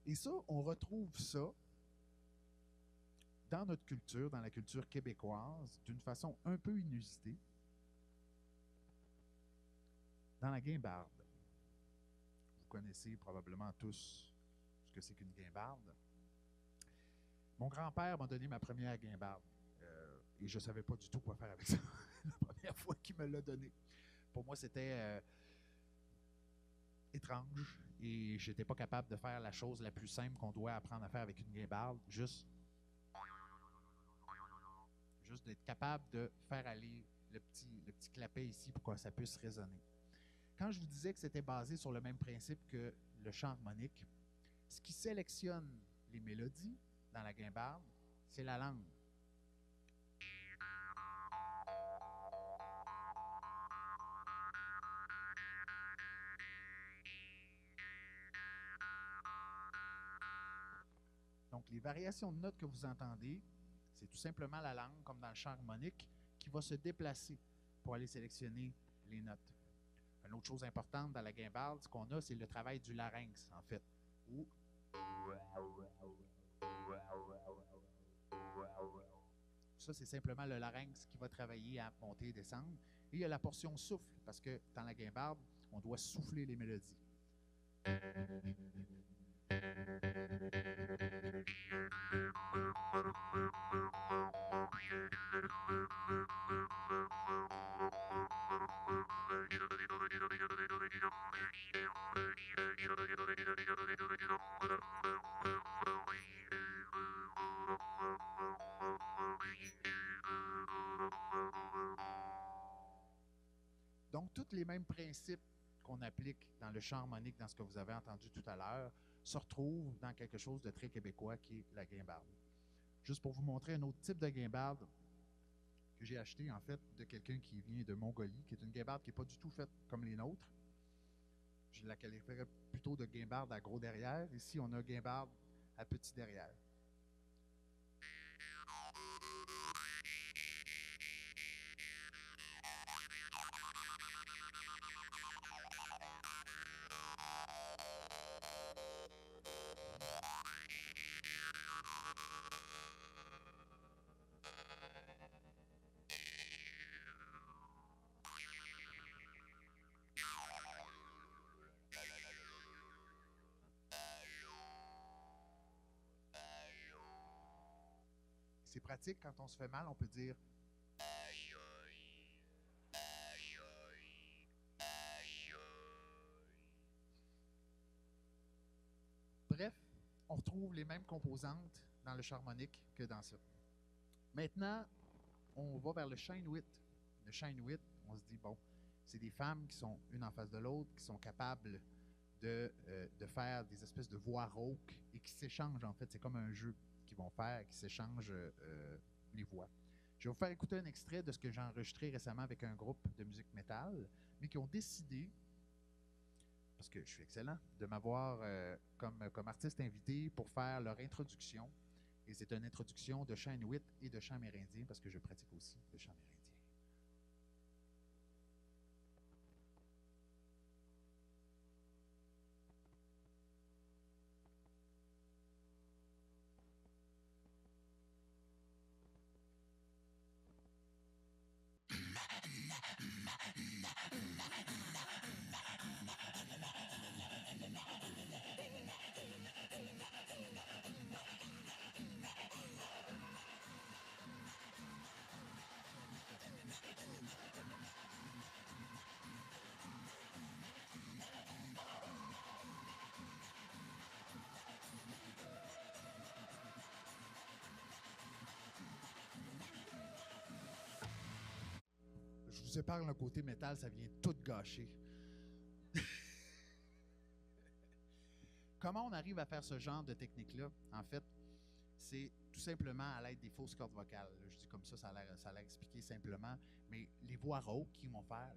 Et ça, on retrouve ça dans notre culture, dans la culture québécoise, d'une façon un peu inusitée, dans la guimbarde. Vous connaissez probablement tous ce que c'est qu'une guimbarde. Mon grand-père m'a donné ma première guimbarde et je ne savais pas du tout quoi faire avec ça la première fois qu'il me l'a donné. Pour moi, c'était étrange et je n'étais pas capable de faire la chose la plus simple qu'on doit apprendre à faire avec une guimbarde, juste d'être capable de faire aller le petit clapet ici pour que ça puisse résonner. Quand je vous disais que c'était basé sur le même principe que le chant harmonique, ce qui sélectionne les mélodies dans la guimbarde, c'est la langue. Donc, les variations de notes que vous entendez, c'est tout simplement la langue, comme dans le chant harmonique, qui va se déplacer pour aller sélectionner les notes. Un autre chose importante dans la guimbarde, ce qu'on a, c'est le travail du larynx, en fait. Où ça, c'est simplement le larynx qui va travailler à monter et descendre. Et il y a la portion souffle, parce que dans la guimbarde, on doit souffler les mélodies. Donc, tous les mêmes principes qu'on applique dans le chant harmonique, dans ce que vous avez entendu tout à l'heure, se retrouvent dans quelque chose de très québécois qui est la guimbarde. Juste pour vous montrer un autre type de guimbarde que j'ai acheté, en fait, de quelqu'un qui vient de Mongolie, qui est une guimbarde qui n'est pas du tout faite comme les nôtres. Je la qualifierais plutôt de guimbarde à gros derrière. Ici, on a guimbarde à petit derrière. C'est pratique, quand on se fait mal, on peut dire bref, on retrouve les mêmes composantes dans le chant harmonique que dans ça. Maintenant, on va vers le chant inuit. Le chant inuit, on se dit, bon, c'est des femmes qui sont une en face de l'autre, qui sont capables de faire des espèces de voix rauques et qui s'échangent, en fait. C'est comme un jeu qu'ils vont faire, qui s'échangent les voix. Je vais vous faire écouter un extrait de ce que j'ai enregistré récemment avec un groupe de musique métal, mais qui ont décidé, parce que je suis excellent, de m'avoir comme artiste invité pour faire leur introduction. Et c'est une introduction de chant inuit et de chant amérindien, parce que je pratique aussi le chant amérindien. Je vous épargne le côté métal, ça vient tout gâcher. Comment on arrive à faire ce genre de technique-là? En fait, c'est tout simplement à l'aide des fausses cordes vocales. Je dis comme ça a l'air expliqué simplement, mais les voix rauques qui vont faire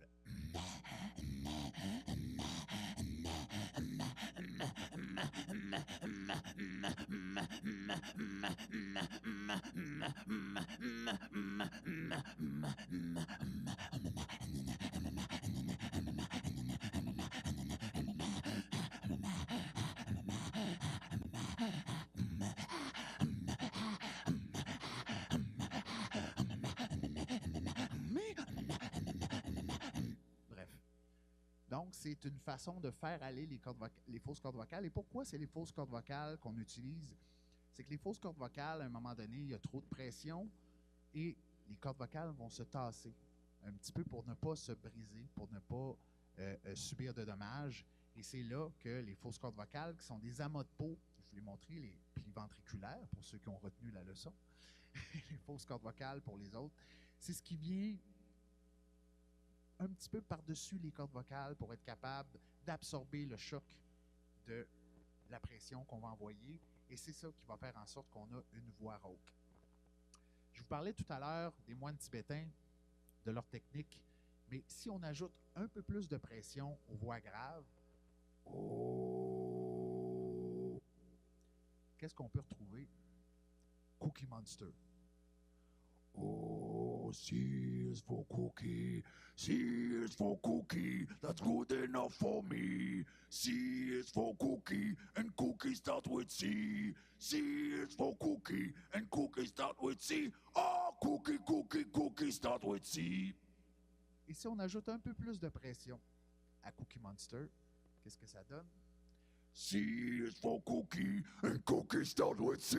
bref. Donc, c'est une façon de faire aller les fausses cordes vocales. Et pourquoi c'est les fausses cordes vocales qu'on utilise? C'est que les fausses cordes vocales, à un moment donné, il y a trop de pression et les cordes vocales vont se tasser un petit peu pour ne pas se briser, pour ne pas subir de dommages. Et c'est là que les fausses cordes vocales, qui sont des amas de peau, je vous l'ai montré, les plis ventriculaires, pour ceux qui ont retenu la leçon, les fausses cordes vocales pour les autres, c'est ce qui vient un petit peu par-dessus les cordes vocales pour être capable d'absorber le choc de la pression qu'on va envoyer. Et c'est ça qui va faire en sorte qu'on a une voix rauque. Je vous parlais tout à l'heure des moines tibétains, de leur technique, mais si on ajoute un peu plus de pression aux voix graves, qu'est-ce qu'on peut retrouver? Cookie Monster. Oh, C is for cookie. C is for cookie. That's good enough for me. C is for cookie, and cookie start with C. C is for cookie, and cookie start with C. Oh, cookie, cookie, cookie start with C. Et si on ajoute un peu plus de pression à Cookie Monster, qu'est-ce que ça donne? C is for cookie, and cookie start with C.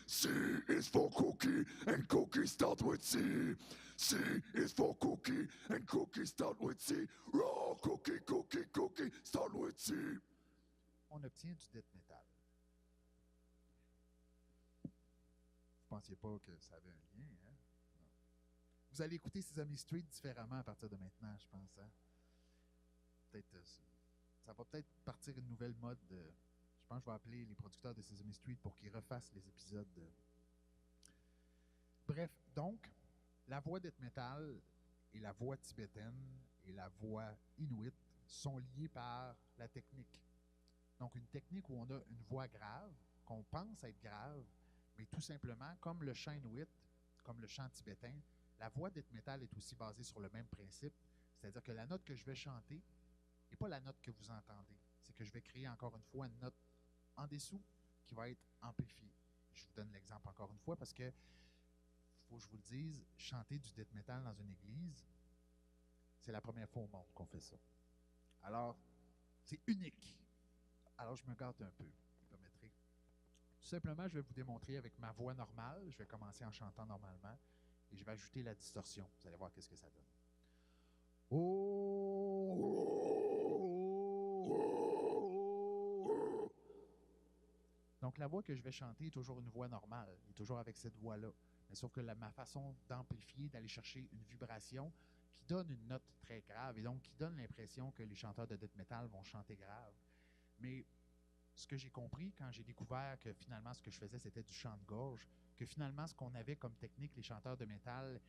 C is for cookie, and cookie start with C. C is for cookie, and cookie start with C. Raw cookie, cookie, cookie start with C. On obtient du death metal. Vous pensiez pas que ça avait un lien, hein? Non. Vous allez écouter Sesame Street différemment à partir de maintenant, je pense. Hein? Peut-être, ça va peut-être partir une nouvelle mode. Je pense que je vais appeler les producteurs de Sesame Street pour qu'ils refassent les épisodes. Bref, donc, la voix death metal et la voix tibétaine et la voix inuit sont liées par la technique. Donc, une technique où on a une voix grave, qu'on pense être grave, mais tout simplement, comme le chant inuit, comme le chant tibétain, la voix death metal est aussi basée sur le même principe, c'est-à-dire que la note que je vais chanter n'est pas la note que vous entendez. C'est que je vais créer encore une fois une note en dessous qui va être amplifiée. Je vous donne l'exemple encore une fois parce que, faut que je vous le dise, chanter du death metal dans une église, c'est la première fois au monde qu'on fait ça. Alors, c'est unique. Alors, je me gâte un peu, vous permettrez. Tout simplement, je vais vous démontrer avec ma voix normale. Je vais commencer en chantant normalement et je vais ajouter la distorsion. Vous allez voir qu'est-ce que ça donne. Donc, la voix que je vais chanter est toujours une voix normale, est toujours avec cette voix-là. Mais sauf que ma façon d'amplifier, d'aller chercher une vibration qui donne une note très grave et donc qui donne l'impression que les chanteurs de death metal vont chanter grave. Mais ce que j'ai compris quand j'ai découvert que finalement ce que je faisais c'était du chant de gorge, que finalement ce qu'on avait comme technique, les chanteurs de métal,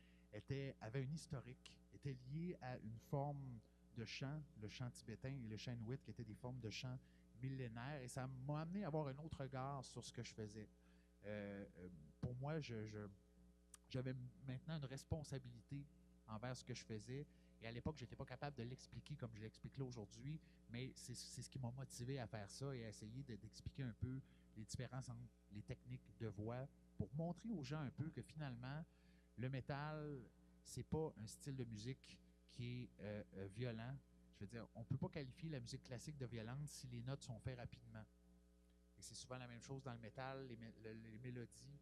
avait une historique, était lié à une forme de chant, le chant tibétain et le chant inuit, qui étaient des formes de chant millénaires, et ça m'a amené à avoir un autre regard sur ce que je faisais. Pour moi, j'avais maintenant une responsabilité envers ce que je faisais, et à l'époque, je n'étais pas capable de l'expliquer comme je l'explique là aujourd'hui, mais c'est ce qui m'a motivé à faire ça et à essayer d'expliquer un peu les différences entre les techniques de voix pour montrer aux gens un peu que finalement, le métal, c'est pas un style de musique qui est violent. Je veux dire, on ne peut pas qualifier la musique classique de violente si les notes sont faites rapidement. Et c'est souvent la même chose dans le métal, les mélodies,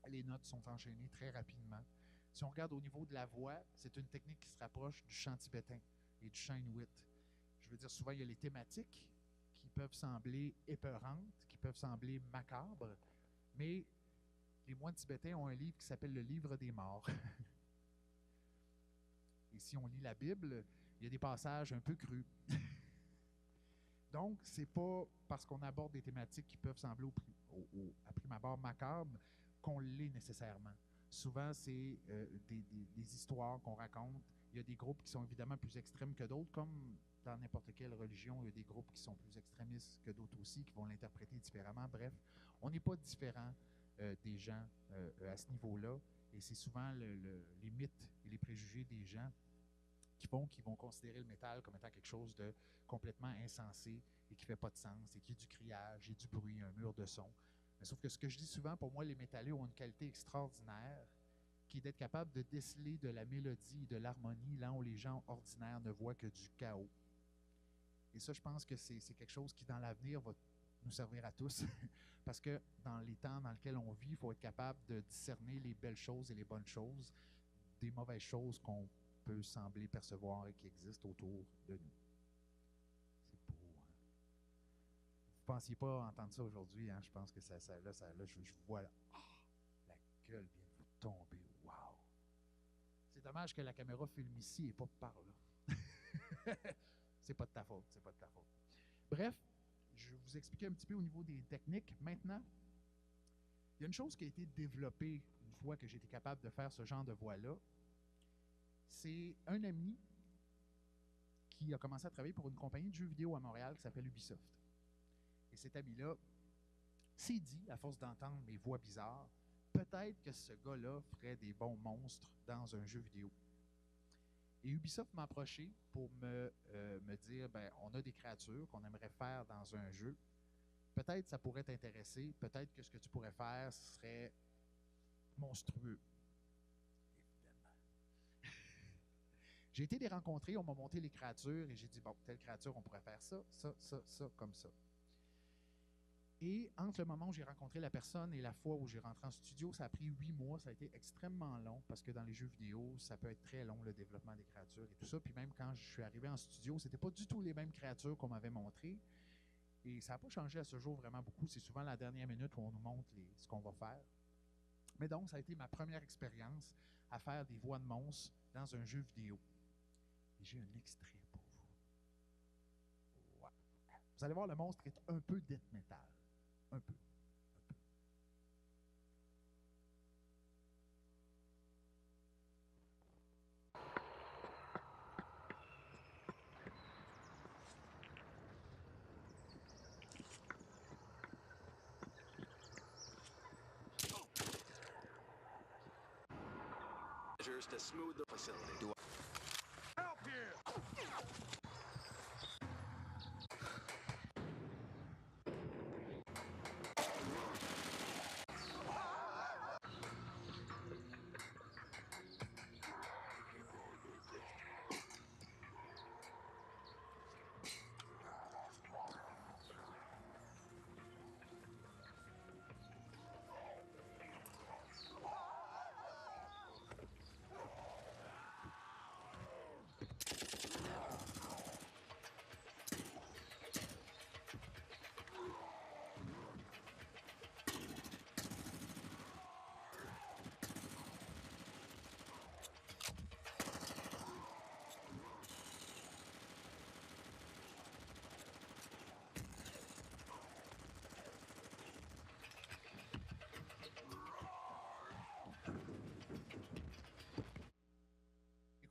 les notes sont enchaînées très rapidement. Si on regarde au niveau de la voix, c'est une technique qui se rapproche du chant tibétain et du chant inuit. Je veux dire, souvent, il y a les thématiques qui peuvent sembler épeurantes, qui peuvent sembler macabres, mais les moines tibétains ont un livre qui s'appelle le Livre des morts. Et si on lit la Bible, il y a des passages un peu crus. Donc, c'est pas parce qu'on aborde des thématiques qui peuvent sembler à prime abord macabres qu'on l'est nécessairement. Souvent, c'est des histoires qu'on raconte. Il y a des groupes qui sont évidemment plus extrêmes que d'autres, comme dans n'importe quelle religion, il y a des groupes qui sont plus extrémistes que d'autres aussi, qui vont l'interpréter différemment. Bref, on n'est pas différent des gens à ce niveau-là. Et c'est souvent les mythes et les préjugés des gens qui vont considérer le métal comme étant quelque chose de complètement insensé et qui ne fait pas de sens, et qui est du criage et du bruit, un mur de son. Mais sauf que ce que je dis souvent, pour moi, les métalleux ont une qualité extraordinaire qui est d'être capable de déceler de la mélodie et de l'harmonie là où les gens ordinaires ne voient que du chaos. Et ça, je pense que c'est quelque chose qui, dans l'avenir, va nous servir à tous. Parce que dans les temps dans lesquels on vit, il faut être capable de discerner les belles choses et les bonnes choses des mauvaises choses qu'on peut sembler percevoir et qui existent autour de nous. C'est beau, hein? Vous ne pensiez pas entendre ça aujourd'hui, hein? Je pense que là, je vois là, la gueule vient de vous tomber. Wow! C'est dommage que la caméra filme ici et pas par là. C'est pas de ta faute, c'est pas de ta faute. Bref, je vais vous expliquer un petit peu au niveau des techniques. Maintenant, il y a une chose qui a été développée une fois que j'ai été capable de faire ce genre de voix-là. C'est un ami qui a commencé à travailler pour une compagnie de jeux vidéo à Montréal qui s'appelle Ubisoft. Et cet ami-là s'est dit, à force d'entendre mes voix bizarres, peut-être que ce gars-là ferait des bons monstres dans un jeu vidéo. Et Ubisoft m'a approché pour me dire, ben, on a des créatures qu'on aimerait faire dans un jeu. Peut-être ça pourrait t'intéresser. Peut-être que ce que tu pourrais faire serait monstrueux. Évidemment. J'ai été les rencontrer, on m'a monté les créatures et j'ai dit, bon, telle créature, on pourrait faire ça, ça, ça, ça, comme ça. Et entre le moment où j'ai rencontré la personne et la fois où j'ai rentré en studio, ça a pris 8 mois. Ça a été extrêmement long parce que dans les jeux vidéo, ça peut être très long, le développement des créatures et tout ça. Puis même quand je suis arrivé en studio, c'était pas du tout les mêmes créatures qu'on m'avait montrées. Et ça n'a pas changé à ce jour vraiment beaucoup. C'est souvent la dernière minute où on nous montre ce qu'on va faire. Mais donc, ça a été ma première expérience à faire des voix de monstres dans un jeu vidéo. Et j'ai un extrait pour vous. Ouais. Vous allez voir, le monstre est un peu death metal. Un peu. Measures to smooth the facility. Help here!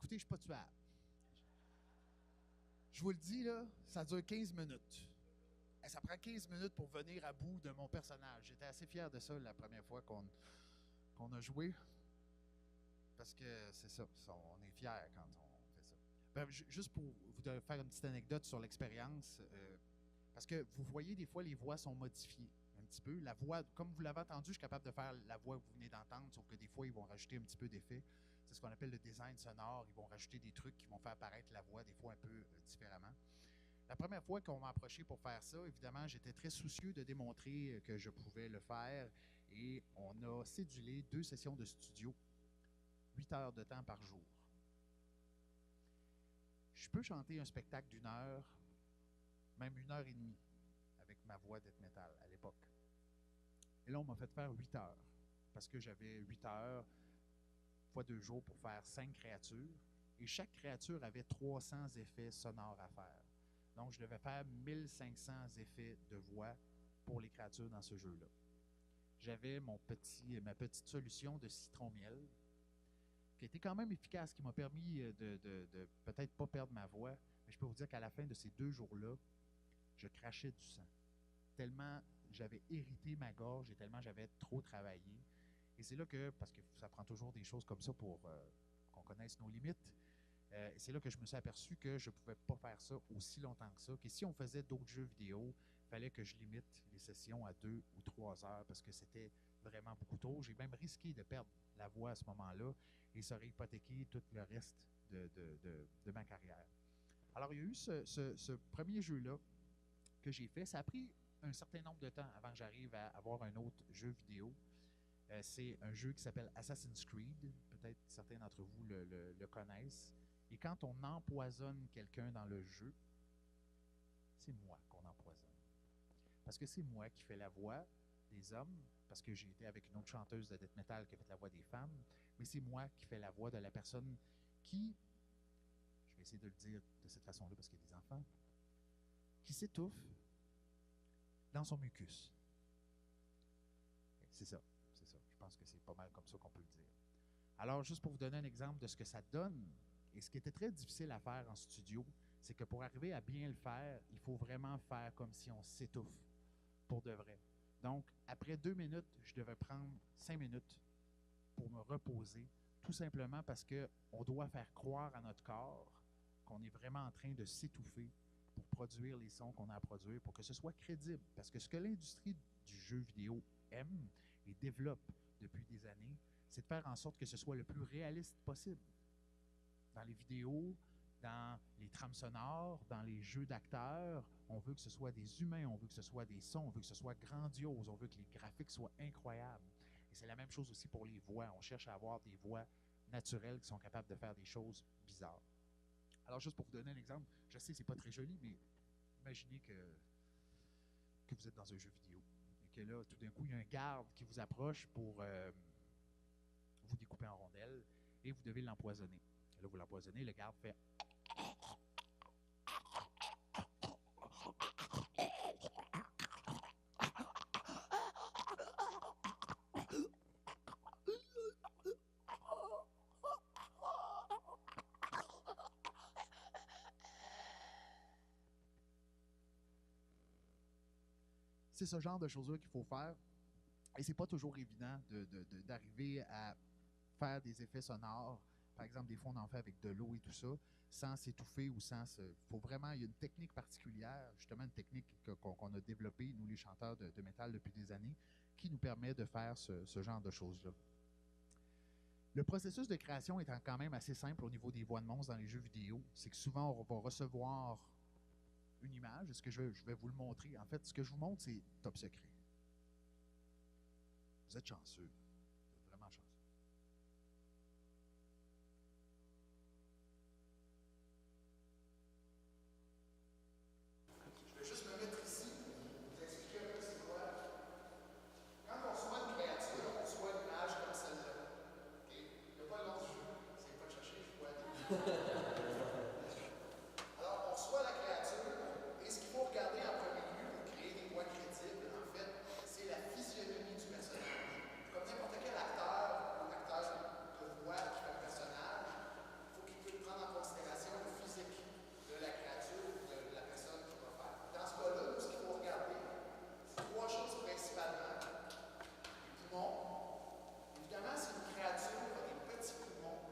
Écoutez, je ne suis pas tuable. Je vous le dis, là, ça dure 15 minutes. Et ça prend 15 minutes pour venir à bout de mon personnage. J'étais assez fier de ça la première fois qu'on a joué. Parce que c'est ça, on est fier quand on fait ça. Ben, juste pour vous faire une petite anecdote sur l'expérience, parce que vous voyez, des fois, les voix sont modifiées un petit peu. La voix, comme vous l'avez entendu, je suis capable de faire la voix que vous venez d'entendre, sauf que des fois, ils vont rajouter un petit peu d'effets. C'est ce qu'on appelle le design sonore. Ils vont rajouter des trucs qui vont faire apparaître la voix, des fois un peu différemment. La première fois qu'on m'a approché pour faire ça, évidemment, j'étais très soucieux de démontrer que je pouvais le faire. Et on a cédulé 2 sessions de studio, 8 heures de temps par jour. Je peux chanter un spectacle d'1 heure, même 1h30, avec ma voix death metal à l'époque. Et là, on m'a fait faire 8 heures, parce que j'avais 8 heures fois 2 jours pour faire 5 créatures, et chaque créature avait 300 effets sonores à faire. Donc, je devais faire 1500 effets de voix pour les créatures dans ce jeu-là. J'avais ma petite solution de citron-miel, qui était quand même efficace, qui m'a permis de peut-être pas perdre ma voix. Mais je peux vous dire qu'à la fin de ces 2 jours-là, je crachais du sang. Tellement j'avais irrité ma gorge et tellement j'avais trop travaillé. Et c'est là que, parce que ça prend toujours des choses comme ça pour qu'on connaisse nos limites, et c'est là que je me suis aperçu que je ne pouvais pas faire ça aussi longtemps que ça, que si on faisait d'autres jeux vidéo, il fallait que je limite les sessions à 2 ou 3 heures parce que c'était vraiment beaucoup trop. J'ai même risqué de perdre la voix à ce moment-là et ça aurait hypothéqué tout le reste de ma carrière. Alors, il y a eu ce premier jeu-là que j'ai fait. Ça a pris un certain nombre de temps avant que j'arrive à avoir un autre jeu vidéo. C'est un jeu qui s'appelle Assassin's Creed. Peut-être certains d'entre vous le connaissent. Et quand on empoisonne quelqu'un dans le jeu, c'est moi qu'on empoisonne. Parce que c'est moi qui fais la voix des hommes, parce que j'ai été avec une autre chanteuse de death metal qui a fait la voix des femmes, mais c'est moi qui fais la voix de la personne qui, je vais essayer de le dire de cette façon-là parce qu'il y a des enfants, qui s'étouffe dans son mucus. C'est ça. Je pense que c'est pas mal comme ça qu'on peut le dire. Alors, juste pour vous donner un exemple de ce que ça donne, et ce qui était très difficile à faire en studio, c'est que pour arriver à bien le faire, il faut vraiment faire comme si on s'étouffe pour de vrai. Donc, après 2 minutes, je devais prendre 5 minutes pour me reposer, tout simplement parce qu'on doit faire croire à notre corps qu'on est vraiment en train de s'étouffer pour produire les sons qu'on a à produire, pour que ce soit crédible. Parce que ce que l'industrie du jeu vidéo aime et développe depuis des années, c'est de faire en sorte que ce soit le plus réaliste possible. Dans les vidéos, dans les trames sonores, dans les jeux d'acteurs, on veut que ce soit des humains, on veut que ce soit des sons, on veut que ce soit grandiose, on veut que les graphiques soient incroyables. Et c'est la même chose aussi pour les voix. On cherche à avoir des voix naturelles qui sont capables de faire des choses bizarres. Alors, juste pour vous donner un exemple, je sais que c'est pas très joli, mais imaginez que vous êtes dans un jeu vidéo et que là, tout d'un coup, il y a un garde qui vous approche pour vous découper en rondelles et vous devez l'empoisonner. Et là, vous l'empoisonnez, le garde fait... C'est ce genre de choses-là qu'il faut faire. Et c'est pas toujours évident d'arriver à faire des effets sonores. Par exemple, des fois, on en fait avec de l'eau et tout ça, sans s'étouffer ou sans se... Faut vraiment... Il y a une technique particulière, justement une technique qu'on a développée, nous les chanteurs de métal depuis des années, qui nous permet de faire ce genre de choses-là. Le processus de création étant quand même assez simple au niveau des voix de monstres dans les jeux vidéo, c'est que souvent, on va recevoir une image. Est-ce que je vais vous le montrer? En fait, ce que je vous montre, c'est top secret. Vous êtes chanceux. Vous êtes vraiment chanceux. Je vais juste me mettre ici pour vous expliquer un peu c'est quoi. Quand on reçoit une créature, on reçoit une image comme celle-là. Okay? Il n'y a pas l'autre jeu. C'est pas de chercher, je vois. Alors, on reçoit la créature, et ce qu'il faut regarder en premier lieu pour créer des voix crédibles, en fait, c'est la physionomie du personnage. Comme n'importe quel acteur ou acteur de voix qui fait un personnage, il faut qu'il puisse prendre en considération le physique de la créature ou de la personne qui va faire. Dans ce cas-là, ce qu'il faut regarder, c'est 3 choses principalement. Les poumons. Évidemment, si une créature a des petits poumons,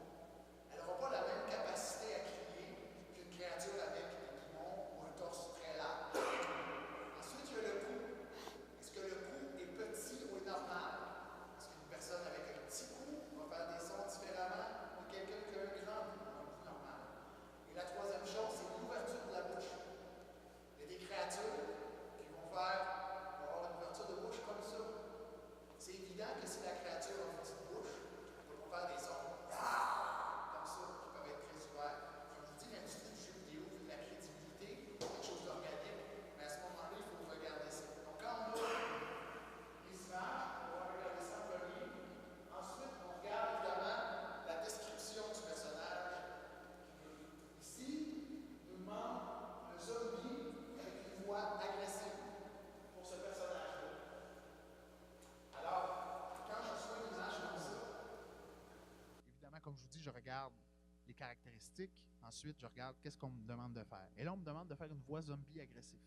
elle n'aura pas la même capacité à crier qu'une créature avec des poumons ou un torse très large. Ensuite, il y a le cou. Est-ce que le cou est petit ou est normal? Est-ce qu'une personne avec un petit cou va faire des sons différemment de quelqu'un qui a un grand cou, un cou normal? Et la troisième chose, c'est l'ouverture de la bouche. Il y a des créatures qui vont avoir une ouverture de bouche comme ça. C'est évident que si la créature a une petite bouche, elle va pas faire des sons comme ça, qui peuvent être très ouverts. Comme je vous dis, l'industrie du jeu vidéo veut de la crédibilité, quelque chose d'organique, mais à ce moment-là, il faut regarder ça. Donc, quand on a les images, on va regarder ça en premier. Ensuite, on regarde évidemment la description du personnage. Ici, il nous demande le zombie avec une voix agressive pour ce personnage-là. Alors, quand je reçois une image comme ça, évidemment, comme je vous dis, je regarde les caractéristiques. Ensuite, je regarde qu'est-ce qu'on me demande de faire. Et là, on me demande de faire une voix zombie agressive.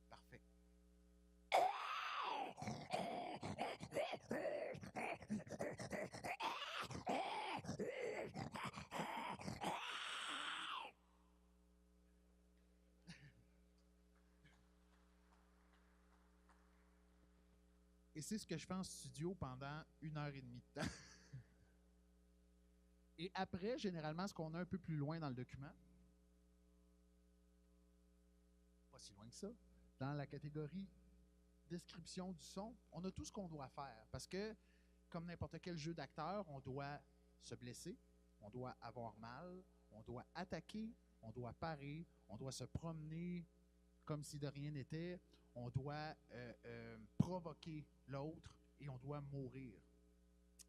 Parfait. Et c'est ce que je fais en studio pendant 1h30 de temps. Et après, généralement, ce qu'on a un peu plus loin dans le document, pas si loin que ça, dans la catégorie description du son, on a tout ce qu'on doit faire. Parce que, comme n'importe quel jeu d'acteur, on doit se blesser, on doit avoir mal, on doit attaquer, on doit parer, on doit se promener comme si de rien n'était, on doit provoquer l'autre et on doit mourir.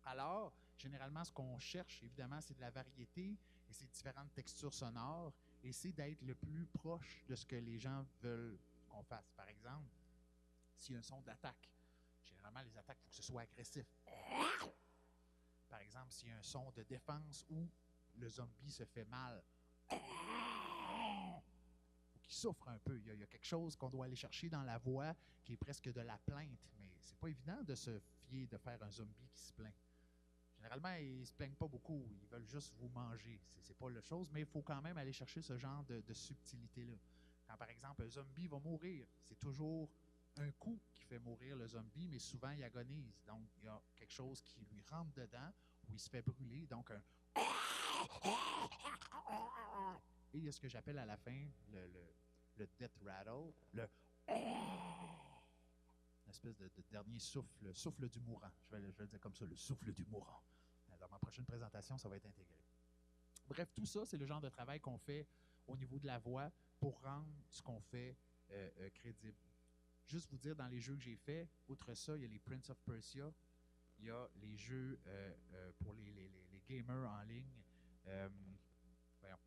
Alors, généralement, ce qu'on cherche, évidemment, c'est de la variété et c'est différentes textures sonores et c'est d'être le plus proche de ce que les gens veulent qu'on fasse. Par exemple, s'il y a un son d'attaque, généralement, les attaques, il faut que ce soit agressif. Par exemple, s'il y a un son de défense où le zombie se fait mal, il faut qu'il souffre un peu. Il y a quelque chose qu'on doit aller chercher dans la voix qui est presque de la plainte. Mais c'est pas évident de se fier, de faire un zombie qui se plaint. Généralement, ils se plaignent pas beaucoup. Ils veulent juste vous manger. C'est pas la chose, mais il faut quand même aller chercher ce genre de subtilité-là. Quand, par exemple, un zombie va mourir, c'est toujours un coup qui fait mourir le zombie, mais souvent, il agonise. Donc, il y a quelque chose qui lui rentre dedans, où il se fait brûler. Donc, un... Et il y a ce que j'appelle à la fin le death rattle, l'espèce de dernier souffle, le souffle du mourant. Je vais le dire comme ça, le souffle du mourant. Dans ma prochaine présentation, ça va être intégré. Bref, tout ça, c'est le genre de travail qu'on fait au niveau de la voix pour rendre ce qu'on fait crédible. Juste vous dire, dans les jeux que j'ai faits, outre ça, il y a les Prince of Persia, il y a les jeux pour les gamers en ligne. Voyons.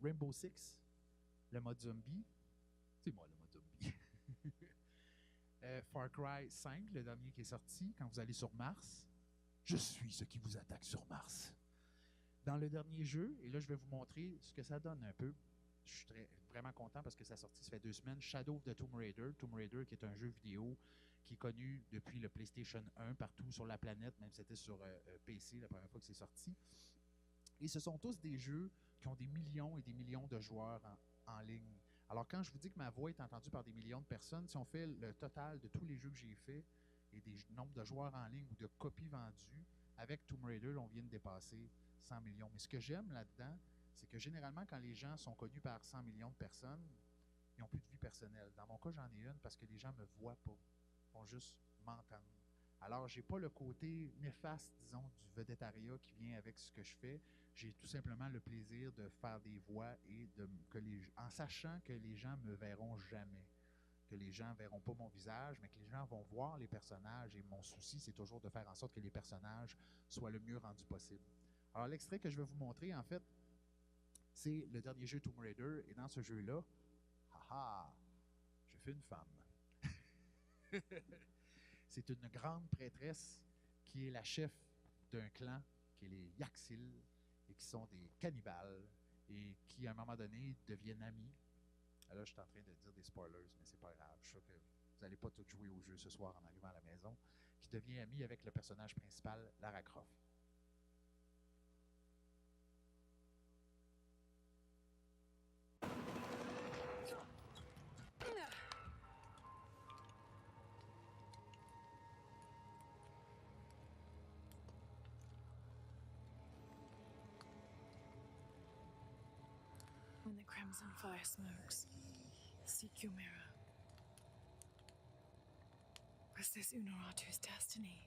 Rainbow Six, le mode zombie. C'est moi le mode zombie. Far Cry 5, le dernier qui est sorti, quand vous allez sur Mars. Je suis ce qui vous attaque sur Mars. Dans le dernier jeu, et là je vais vous montrer ce que ça donne un peu. Je suis vraiment content parce que ça sorti, ça fait 2 semaines. Shadow of the Tomb Raider. Tomb Raider qui est un jeu vidéo qui est connu depuis le PlayStation 1 partout sur la planète, même si c'était sur PC la première fois que c'est sorti. Et ce sont tous des jeux qui ont des millions et des millions de joueurs en ligne. Alors quand je vous dis que ma voix est entendue par des millions de personnes, si on fait le total de tous les jeux que j'ai faits et des nombres de joueurs en ligne ou de copies vendues, avec Tomb Raider, on vient de dépasser 100 millions. Mais ce que j'aime là-dedans, c'est que généralement, quand les gens sont connus par 100 millions de personnes, ils n'ont plus de vie personnelle. Dans mon cas, j'en ai une parce que les gens ne me voient pas. Ils vont juste m'entendre. Alors, j'ai pas le côté néfaste, disons, du vedettariat qui vient avec ce que je fais. J'ai tout simplement le plaisir de faire des voix et en sachant que les gens me verront jamais, que les gens verront pas mon visage, mais que les gens vont voir les personnages. Et mon souci, c'est toujours de faire en sorte que les personnages soient le mieux rendus possible. Alors, l'extrait que je vais vous montrer, en fait, c'est le dernier jeu Tomb Raider. Et dans ce jeu-là, haha, je fais une femme. C'est une grande prêtresse qui est la chef d'un clan, qui est les Yaxil, et qui sont des cannibales, et qui, à un moment donné, deviennent amis. Là, je suis en train de dire des spoilers, mais c'est pas grave. Je suis sûr que vous n'allez pas tout jouer au jeu ce soir en arrivant à la maison. Qui devient ami avec le personnage principal, Lara Croft. When the crimson fire smokes, seek your mirror. Was this Unuratu's destiny?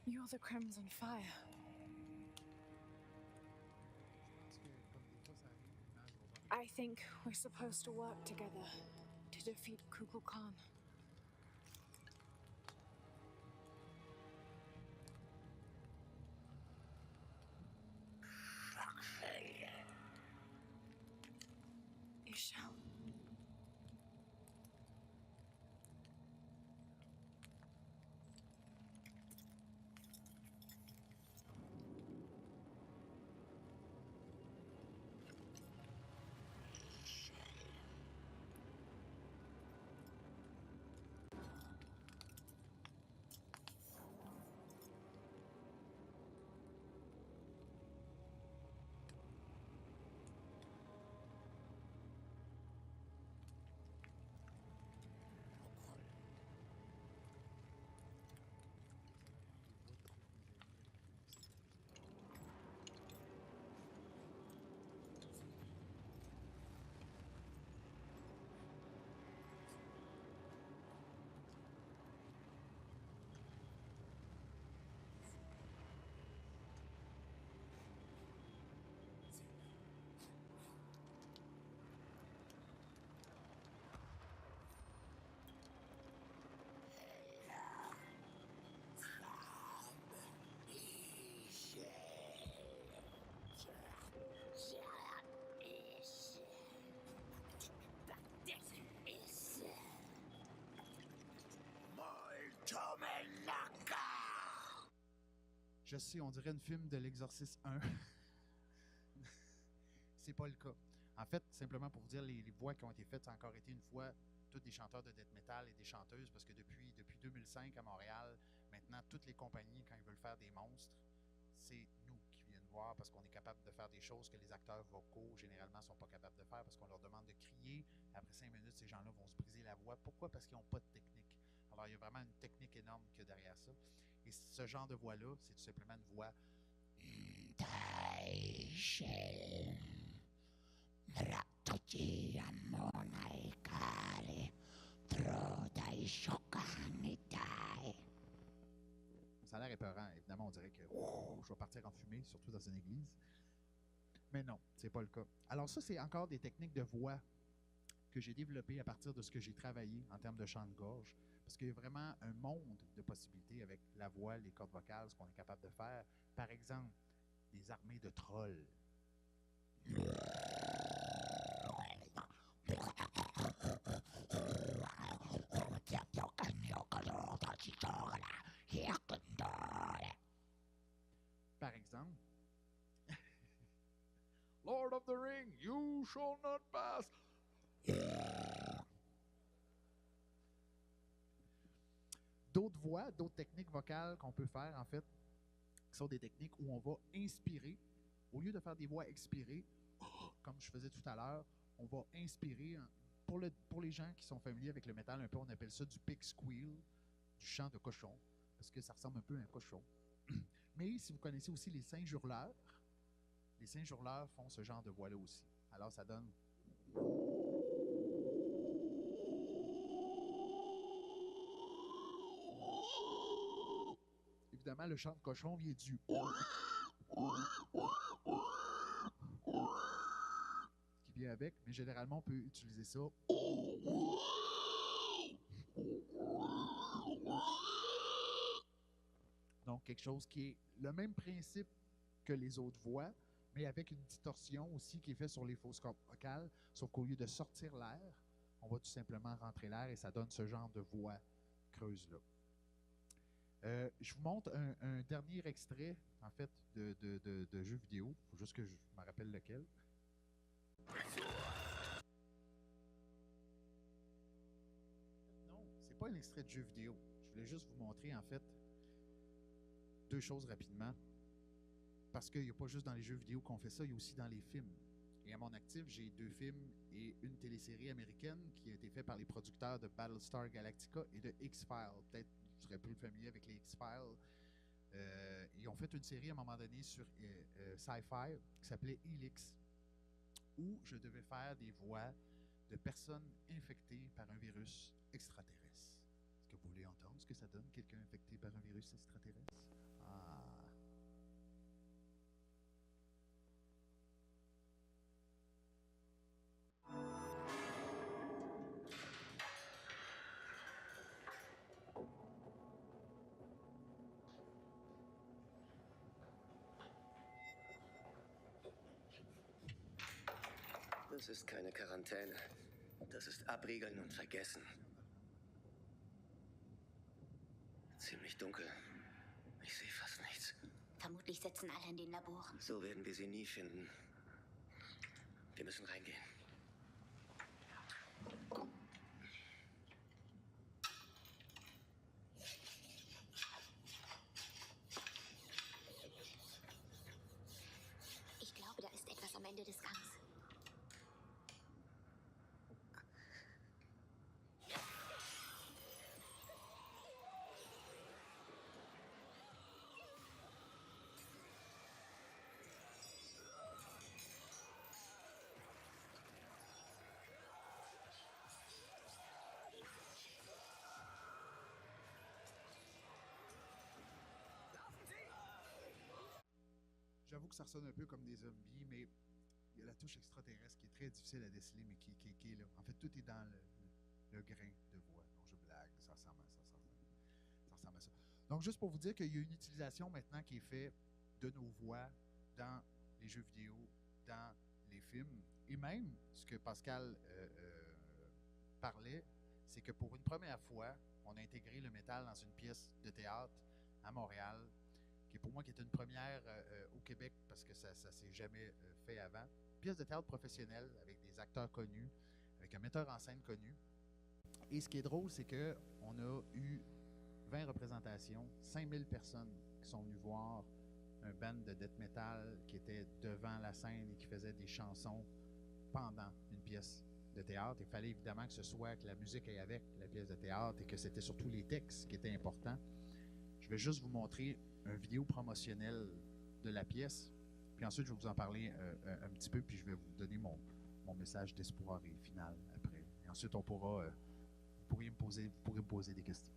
You're the crimson fire. I think we're supposed to work together to defeat Kukulkan. Ishao. Je sais, on dirait un film de l'Exorciste 1. C'est pas le cas. En fait, simplement pour vous dire, les voix qui ont été faites, ça a encore été une fois tous des chanteurs de death metal et des chanteuses, parce que depuis 2005 à Montréal, maintenant, toutes les compagnies, quand ils veulent faire des monstres, c'est nous qui viennent voir parce qu'on est capable de faire des choses que les acteurs vocaux, généralement, ne sont pas capables de faire parce qu'on leur demande de crier. Après 5 minutes, ces gens-là vont se briser la voix. Pourquoi? Parce qu'ils n'ont pas de technique. Alors, il y a vraiment une technique énorme qu'il y a derrière ça. Et ce genre de voix-là, c'est tout simplement une voix... Ça a l'air épeurant. Évidemment, on dirait que je vais partir en fumée, surtout dans une église. Mais non, c'est pas le cas. Alors ça, c'est encore des techniques de voix que j'ai développées à partir de ce que j'ai travaillé en termes de chant de gorge. Parce qu'il y a vraiment un monde de possibilités avec la voix, les cordes vocales, ce qu'on est capable de faire. Par exemple, des armées de trolls. Par exemple, Lord of the Ring, you shall not pass. D'autres voix, d'autres techniques vocales qu'on peut faire, en fait, qui sont des techniques où on va inspirer. Au lieu de faire des voix expirées, comme je faisais tout à l'heure, on va inspirer. Pour les gens qui sont familiers avec le métal, un peu, on appelle ça du pig squeal, du chant de cochon, parce que ça ressemble un peu à un cochon. Mais si vous connaissez aussi les singes hurleurs font ce genre de voix-là aussi. Alors, ça donne... Évidemment, le chant de cochon vient du... qui vient avec, mais généralement, on peut utiliser ça. Donc, quelque chose qui est le même principe que les autres voix, mais avec une distorsion aussi qui est faite sur les fausses cordes vocales, sauf qu'au lieu de sortir l'air, on va tout simplement rentrer l'air et ça donne ce genre de voix creuse-là. Je vous montre un dernier extrait, en fait, de jeu vidéo. Il faut juste que je me rappelle lequel. Non, c'est pas un extrait de jeu vidéo. Je voulais juste vous montrer, en fait, deux choses rapidement. Parce qu'il n'y a pas juste dans les jeux vidéo qu'on fait ça, il y a aussi dans les films. Et à mon actif, j'ai 2 films et une télésérie américaine qui a été faite par les producteurs de Battlestar Galactica et de X-Files. Peut-être vous serez plus familier avec les X-Files. Ils ont fait une série à un moment donné sur Sci-Fi qui s'appelait Helix, où je devais faire des voix de personnes infectées par un virus extraterrestre. Est-ce que vous voulez entendre ce que ça donne, quelqu'un infecté par un virus extraterrestre? Ah... Das ist keine Quarantäne. Das ist Abriegeln und Vergessen. Ziemlich dunkel. Ich sehe fast nichts. Vermutlich sitzen alle in den Laboren. So werden wir sie nie finden. Wir müssen reingehen. Ich glaube, da ist etwas am Ende des Gangs. J'avoue que ça ressonne un peu comme des zombies, mais il y a la touche extraterrestre qui est très difficile à déceler, mais qui est là. En fait, tout est dans le grain de voix. Donc, je blague, ça ressemble à ça. Donc, juste pour vous dire qu'il y a une utilisation maintenant qui est faite de nos voix dans les jeux vidéo, dans les films, et même ce que Pascal parlait, c'est que pour une première fois, on a intégré le métal dans une pièce de théâtre à Montréal. qui pour moi qui est une première au Québec parce que ça ne s'est jamais fait avant. Pièce de théâtre professionnelle avec des acteurs connus, avec un metteur en scène connu. Et ce qui est drôle, c'est qu'on a eu 20 représentations, 5000 personnes qui sont venues voir un band de death metal qui était devant la scène et qui faisait des chansons pendant une pièce de théâtre. Il fallait évidemment que ce soit que la musique aille avec la pièce de théâtre et que c'était surtout les textes qui étaient importants. Je vais juste vous montrer une vidéo promotionnelle de la pièce, puis ensuite je vais vous en parler un petit peu, puis je vais vous donner mon message d'espoir et final après. Et ensuite on pourra, vous pourrez me poser des questions.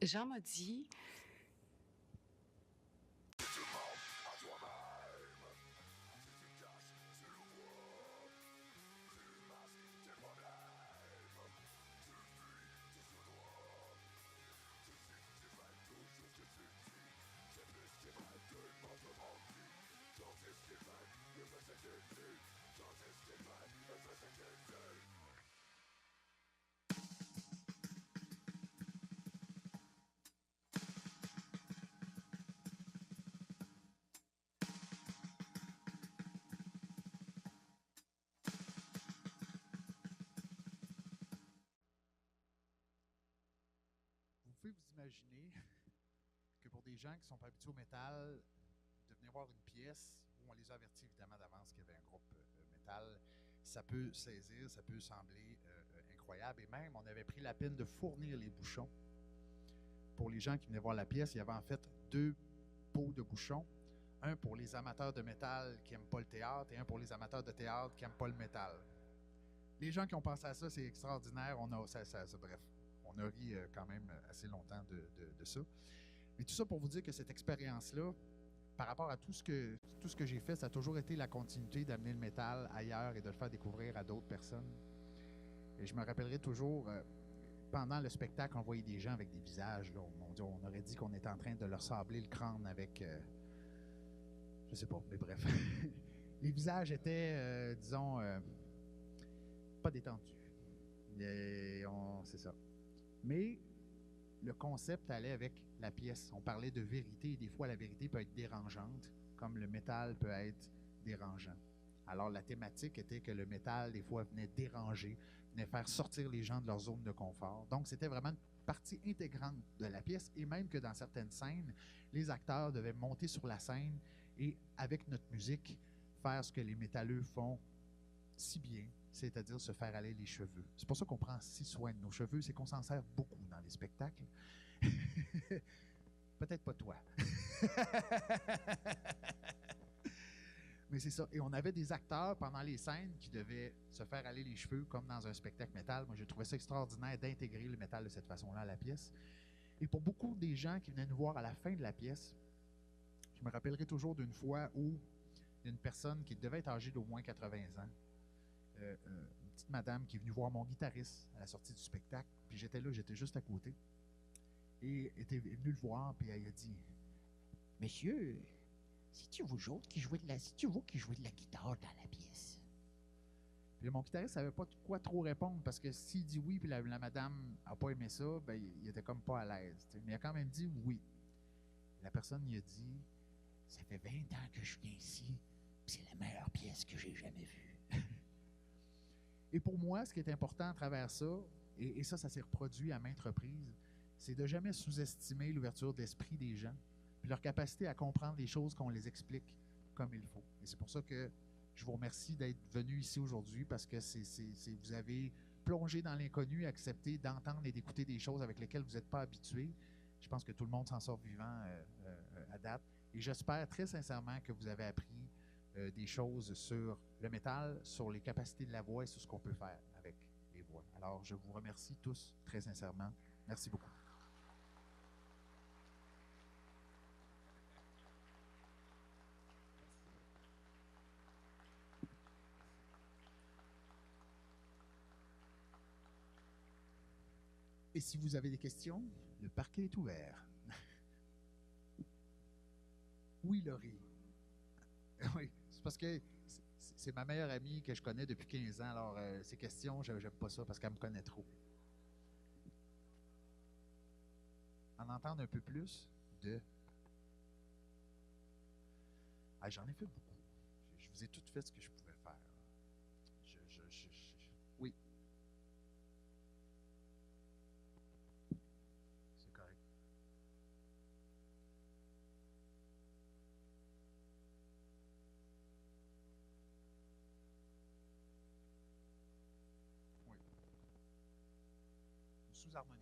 Jean m'a dit... Vous pouvez vous imaginer que pour des gens qui ne sont pas habitués au métal, de venir voir une pièce où on les a avertis évidemment d'avance qu'il y avait un groupe métal, ça peut saisir, ça peut sembler incroyable. Et même, on avait pris la peine de fournir les bouchons. Pour les gens qui venaient voir la pièce, il y avait en fait 2 pots de bouchons. Un pour les amateurs de métal qui n'aiment pas le théâtre et un pour les amateurs de théâtre qui n'aiment pas le métal. Les gens qui ont pensé à ça, c'est extraordinaire. Bref, on a ri quand même assez longtemps de ça. Mais tout ça pour vous dire que cette expérience-là, par rapport à tout ce que j'ai fait, ça a toujours été la continuité d'amener le métal ailleurs et de le faire découvrir à d'autres personnes. Et je me rappellerai toujours, pendant le spectacle, on voyait des gens avec des visages. Là, on aurait dit qu'on était en train de leur sabler le crâne avec... je sais pas, mais bref. Les visages étaient, disons, pas détendus. C'est ça. Mais le concept allait avec la pièce. On parlait de vérité et des fois la vérité peut être dérangeante, comme le métal peut être dérangeant. Alors la thématique était que le métal, des fois, venait déranger, venait faire sortir les gens de leur zone de confort. Donc c'était vraiment une partie intégrante de la pièce et même que dans certaines scènes, les acteurs devaient monter sur la scène et avec notre musique, faire ce que les métalleux font si bien, c'est-à-dire se faire aller les cheveux. C'est pour ça qu'on prend si soin de nos cheveux, c'est qu'on s'en sert beaucoup dans les spectacles. Peut-être pas toi. Mais c'est ça. Et on avait des acteurs pendant les scènes qui devaient se faire aller les cheveux comme dans un spectacle métal. Moi, j'ai trouvé ça extraordinaire d'intégrer le métal de cette façon-là à la pièce. Et pour beaucoup des gens qui venaient nous voir à la fin de la pièce, je me rappellerai toujours d'une fois où une personne qui devait être âgée d'au moins 80 ans, une petite madame qui est venue voir mon guitariste à la sortie du spectacle, puis j'étais là, j'étais juste à côté, et était venue le voir, puis elle a dit « Monsieur, c'est-tu vous autres qui jouez de la guitare dans la pièce? » Puis là, mon guitariste savait pas de quoi trop répondre, parce que s'il dit oui, puis la madame n'a pas aimé ça, ben il était comme pas à l'aise. Mais il a quand même dit oui. La personne lui a dit « Ça fait 20 ans que je viens ici, puis c'est la meilleure pièce que j'ai jamais vue. » Et pour moi, ce qui est important à travers ça, et ça s'est reproduit à maintes reprises, c'est de jamais sous-estimer l'ouverture d'esprit des gens, puis leur capacité à comprendre les choses qu'on les explique comme il faut. Et c'est pour ça que je vous remercie d'être venu ici aujourd'hui, parce que vous avez plongé dans l'inconnu, accepté d'entendre et d'écouter des choses avec lesquelles vous n'êtes pas habitués. Je pense que tout le monde s'en sort vivant à date. Et j'espère très sincèrement que vous avez appris des choses sur le métal, sur les capacités de la voix et sur ce qu'on peut faire avec les voix. Alors, je vous remercie tous très sincèrement. Merci beaucoup. Et si vous avez des questions, le parquet est ouvert. Oui, Laurie. Oui, c'est parce que c'est ma meilleure amie que je connais depuis 15 ans. Alors, ces questions, j'aime pas ça parce qu'elle me connaît trop. En entendre un peu plus de... Ah, j'en ai fait beaucoup. Je vous ai tout fait ce que je pouvais faire. Oui. C'est correct. Oui. Sous-harmonique.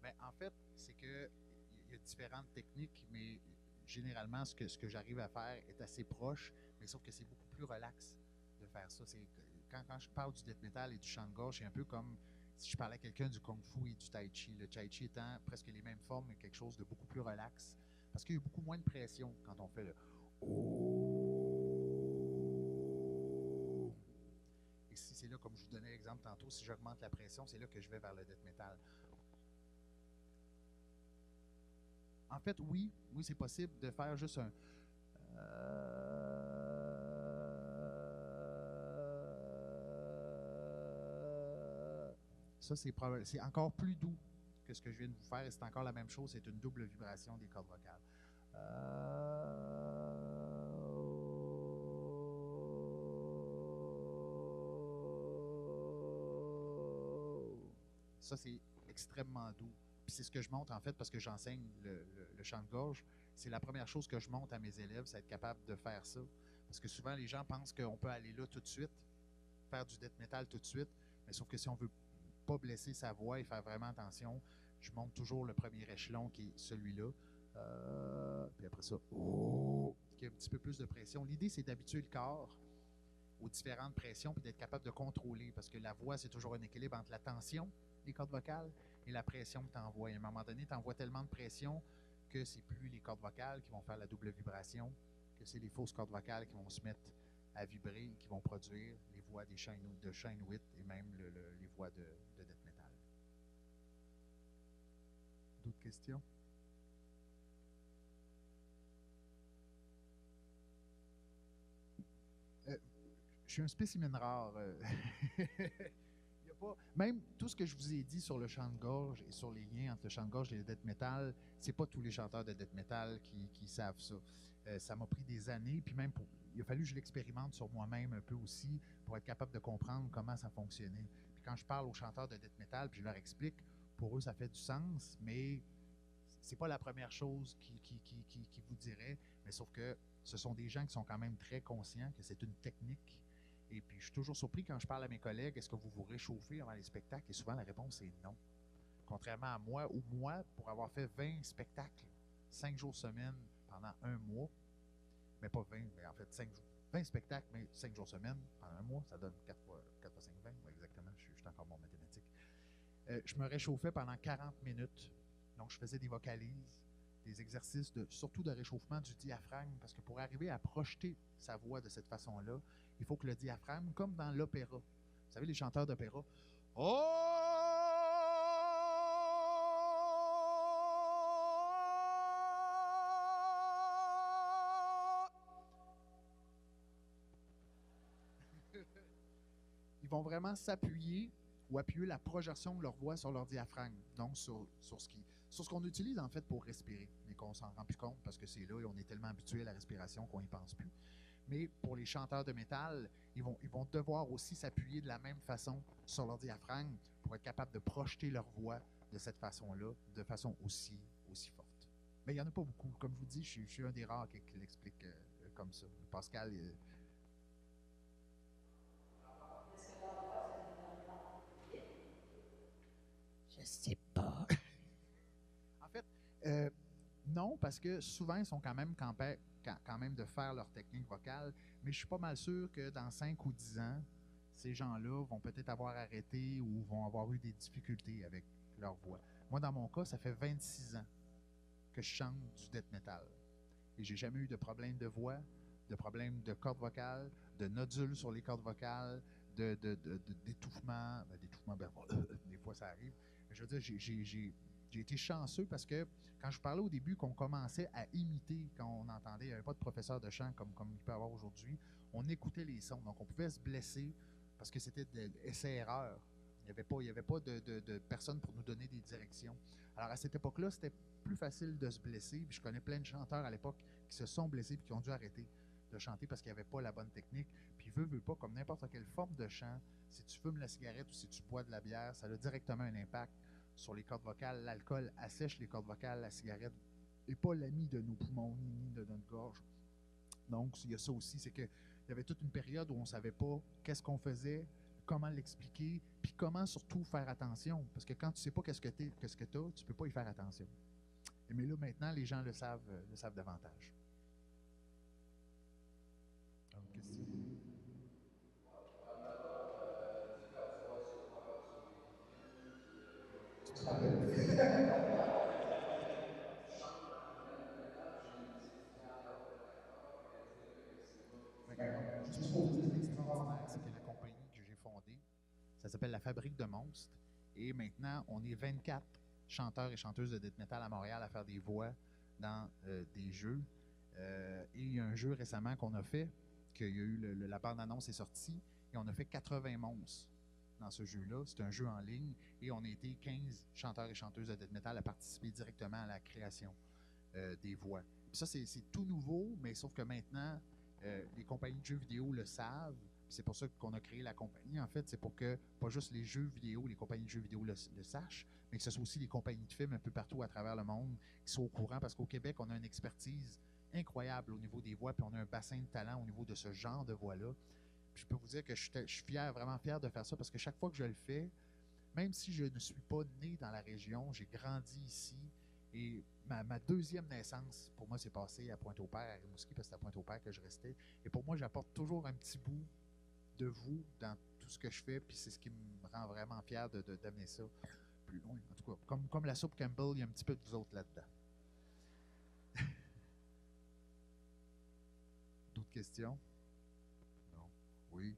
Ben, en fait, c'est que il y a différentes techniques, mais généralement, ce que j'arrive à faire est assez proche, mais sauf que c'est beaucoup plus relax de faire ça. Quand je parle du death metal et du chant de gorge, c'est un peu comme si je parlais à quelqu'un du kung fu et du tai chi. Le tai chi étant presque les mêmes formes, mais quelque chose de beaucoup plus relax. Parce qu'il y a beaucoup moins de pression quand on fait le oh. Et si c'est là, comme je vous donnais l'exemple tantôt, si j'augmente la pression, c'est là que je vais vers le death metal. En fait, oui, c'est possible de faire juste un... Ça, c'est encore plus doux que ce que je viens de vous faire et c'est encore la même chose, c'est une double vibration des cordes vocales. Ça, c'est extrêmement doux. Puis c'est ce que je montre en fait parce que j'enseigne le chant de gorge. C'est la première chose que je montre à mes élèves, c'est être capable de faire ça. Parce que souvent, les gens pensent qu'on peut aller là tout de suite, faire du death metal tout de suite, mais sauf que si on veut pas blesser sa voix et faire vraiment attention, je monte toujours le premier échelon qui est celui-là. Puis après ça, qui a un petit peu plus de pression. L'idée, c'est d'habituer le corps aux différentes pressions puis d'être capable de contrôler parce que la voix, c'est toujours un équilibre entre la tension des cordes vocales et la pression que tu envoies. À un moment donné, tu envoies tellement de pression que c'est plus les cordes vocales qui vont faire la double vibration, que c'est les fausses cordes vocales qui vont se mettre à vibrer et qui vont produire les voix de Shine Wit et même les voix de death metal. D'autres questions? Je suis un spécimen rare. Il y a pas, même tout ce que je vous ai dit sur le chant de gorge et sur les liens entre le chant de gorge et le death metal, c'est pas tous les chanteurs de death metal qui savent ça. Ça m'a pris des années, puis même il a fallu que je l'expérimente sur moi-même un peu aussi pour être capable de comprendre comment ça fonctionnait. Puis quand je parle aux chanteurs de death metal, puis je leur explique, pour eux ça fait du sens, mais c'est pas la première chose qui vous dirait, mais sauf que ce sont des gens qui sont quand même très conscients que c'est une technique. Et puis, je suis toujours surpris quand je parle à mes collègues, est-ce que vous vous réchauffez avant les spectacles? Et souvent, la réponse est non. Contrairement à moi, pour avoir fait 20 spectacles, 5 jours semaine, pendant un mois, mais pas 20, mais en fait 5 jours. 20 spectacles, mais 5 jours semaine, pendant un mois, ça donne 4 fois 5, 20. Oui, exactement, je suis encore bon en mathématiques. Je me réchauffais pendant 40 minutes. Donc, je faisais des vocalises, des exercices surtout de réchauffement du diaphragme, parce que pour arriver à projeter sa voix de cette façon-là, il faut que le diaphragme, comme dans l'opéra, vous savez, les chanteurs d'opéra, ils vont vraiment s'appuyer ou appuyer la projection de leur voix sur leur diaphragme, donc sur ce qu'on utilise en fait pour respirer, mais qu'on s'en rend plus compte parce que c'est là et on est tellement habitué à la respiration qu'on n'y pense plus. Mais pour les chanteurs de métal, ils vont devoir aussi s'appuyer de la même façon sur leur diaphragme pour être capable de projeter leur voix de cette façon-là, de façon aussi forte. Mais il n'y en a pas beaucoup. Comme je vous dis, je suis un des rares qui l'explique comme ça. Pascal... Je sais pas. En fait, non, parce que souvent, ils sont quand même de faire leur technique vocale, mais je suis pas mal sûr que dans 5 ou 10 ans, ces gens-là vont peut-être avoir arrêté ou vont avoir eu des difficultés avec leur voix. Moi, dans mon cas, ça fait 26 ans que je chante du death metal. Et j'ai jamais eu de problème de voix, de problème de cordes vocales, de nodules sur les cordes vocales, d'étouffement. D'étouffement, des fois ça arrive. Mais je veux dire, J'ai été chanceux parce que quand je parlais au début qu'on commençait à imiter quand on entendait, il n'y avait pas de professeur de chant comme il peut y avoir aujourd'hui, on écoutait les sons. Donc, on pouvait se blesser parce que c'était de essai-erreur. Il n'y avait pas de personne pour nous donner des directions. Alors, à cette époque-là, c'était plus facile de se blesser. Puis je connais plein de chanteurs à l'époque qui se sont blessés et qui ont dû arrêter de chanter parce qu'ils n'avaient pas la bonne technique. Puis veut pas, comme n'importe quelle forme de chant, si tu fumes la cigarette ou si tu bois de la bière, ça a directement un impact sur les cordes vocales. L'alcool assèche les cordes vocales, la cigarette n'est pas l'ami de nos poumons ni de notre gorge. Donc, il y a ça aussi, c'est qu'il y avait toute une période où on ne savait pas qu'est-ce qu'on faisait, comment l'expliquer, puis comment surtout faire attention. Parce que quand tu ne sais pas qu'est-ce que tu as, tu ne peux pas y faire attention. Mais là, maintenant, les gens le savent davantage. Donc, question? Juste pour vous dire l'extraordinaire, c'est que la compagnie que j'ai fondée, ça s'appelle La Fabrique de Monstres. Et maintenant, on est 24 chanteurs et chanteuses de death metal à Montréal à faire des voix dans des jeux. Et il y a un jeu récemment qu'on a fait, qu'il y a eu la bande-annonce est sortie, et on a fait 80 monstres dans ce jeu-là. C'est un jeu en ligne, et on a été 15 chanteurs et chanteuses de death metal à participer directement à la création des voix. Puis ça, c'est tout nouveau, mais sauf que maintenant, les compagnies de jeux vidéo le savent. C'est pour ça qu'on a créé la compagnie. En fait, c'est pour que pas juste les jeux vidéo, les compagnies de jeux vidéo le sachent, mais que ce soit aussi les compagnies de films un peu partout à travers le monde qui soient au courant, parce qu'au Québec, on a une expertise incroyable au niveau des voix, puis on a un bassin de talent au niveau de ce genre de voix-là. Puis je peux vous dire que je suis fier, vraiment fier de faire ça, parce que chaque fois que je le fais, même si je ne suis pas né dans la région, j'ai grandi ici, et ma deuxième naissance, pour moi, c'est passé à Pointe-au-Père, à Rimouski, parce que c'est à Pointe-au-Père que je restais. Et pour moi, j'apporte toujours un petit bout de vous dans tout ce que je fais, puis c'est ce qui me rend vraiment fier d'amener ça plus loin. En tout cas, comme la soupe Campbell, il y a un petit peu de vous autres là-dedans. D'autres questions? Non? Oui?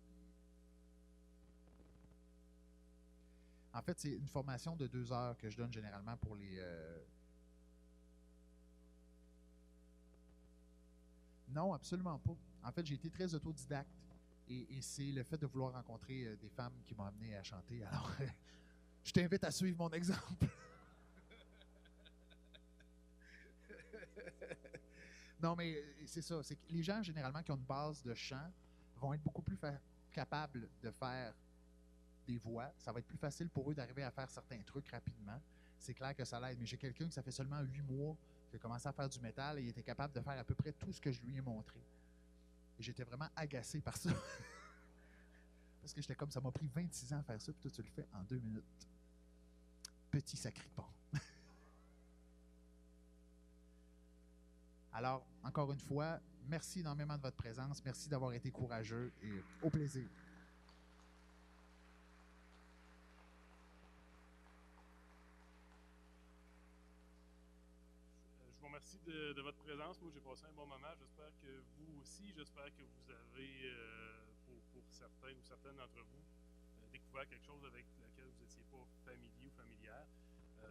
En fait, c'est une formation de 2 heures que je donne généralement pour les... Non, absolument pas. En fait, j'ai été très autodidacte. Et c'est le fait de vouloir rencontrer des femmes qui m'ont amené à chanter. Alors, je t'invite à suivre mon exemple. Non, mais c'est ça. C'est que les gens, généralement, qui ont une base de chant, vont être beaucoup plus capables de faire des voix. Ça va être plus facile pour eux d'arriver à faire certains trucs rapidement. C'est clair que ça l'aide. Mais j'ai quelqu'un qui, ça fait seulement 8 mois, qui a commencé à faire du métal et il était capable de faire à peu près tout ce que je lui ai montré. Et j'étais vraiment agacé par ça. Parce que j'étais comme, ça m'a pris 26 ans à faire ça, puis toi, tu le fais en 2 minutes. Petit sacripant. Alors, encore une fois, merci énormément de votre présence. Merci d'avoir été courageux et au plaisir. Je vous remercie de votre présence. Moi, j'ai passé un bon moment. J'espère que vous aussi. J'espère que vous avez, pour certains ou certaines d'entre vous, découvert quelque chose avec laquelle vous n'étiez pas familier ou familière.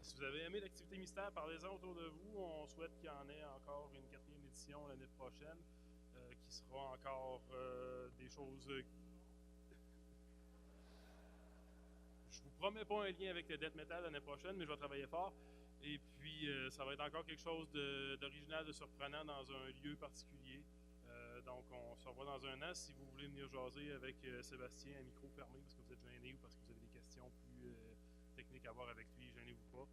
Si vous avez aimé l'activité mystère, parlez-en autour de vous. On souhaite qu'il y en ait encore une 4e édition l'année prochaine, qui sera encore des choses... Je vous promets pas un lien avec le death metal l'année prochaine, mais je vais travailler fort. Et puis, ça va être encore quelque chose d'original, de surprenant dans un lieu particulier. Donc, on se revoit dans un an. Si vous voulez venir jaser avec Sébastien à micro fermé parce que vous êtes gêné ou parce que vous avez des questions plus techniques à voir avec lui, gênez-vous pas.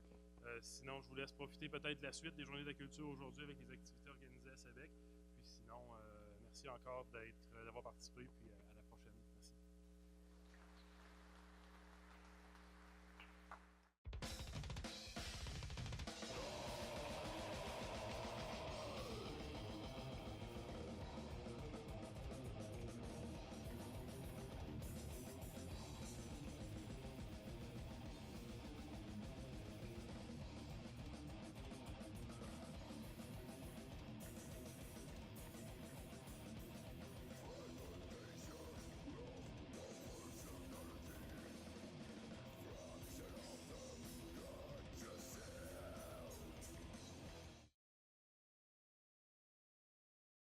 Sinon, je vous laisse profiter peut-être de la suite des Journées de la culture aujourd'hui avec les activités organisées à Sébec. Puis sinon, merci encore d'avoir participé. Puis,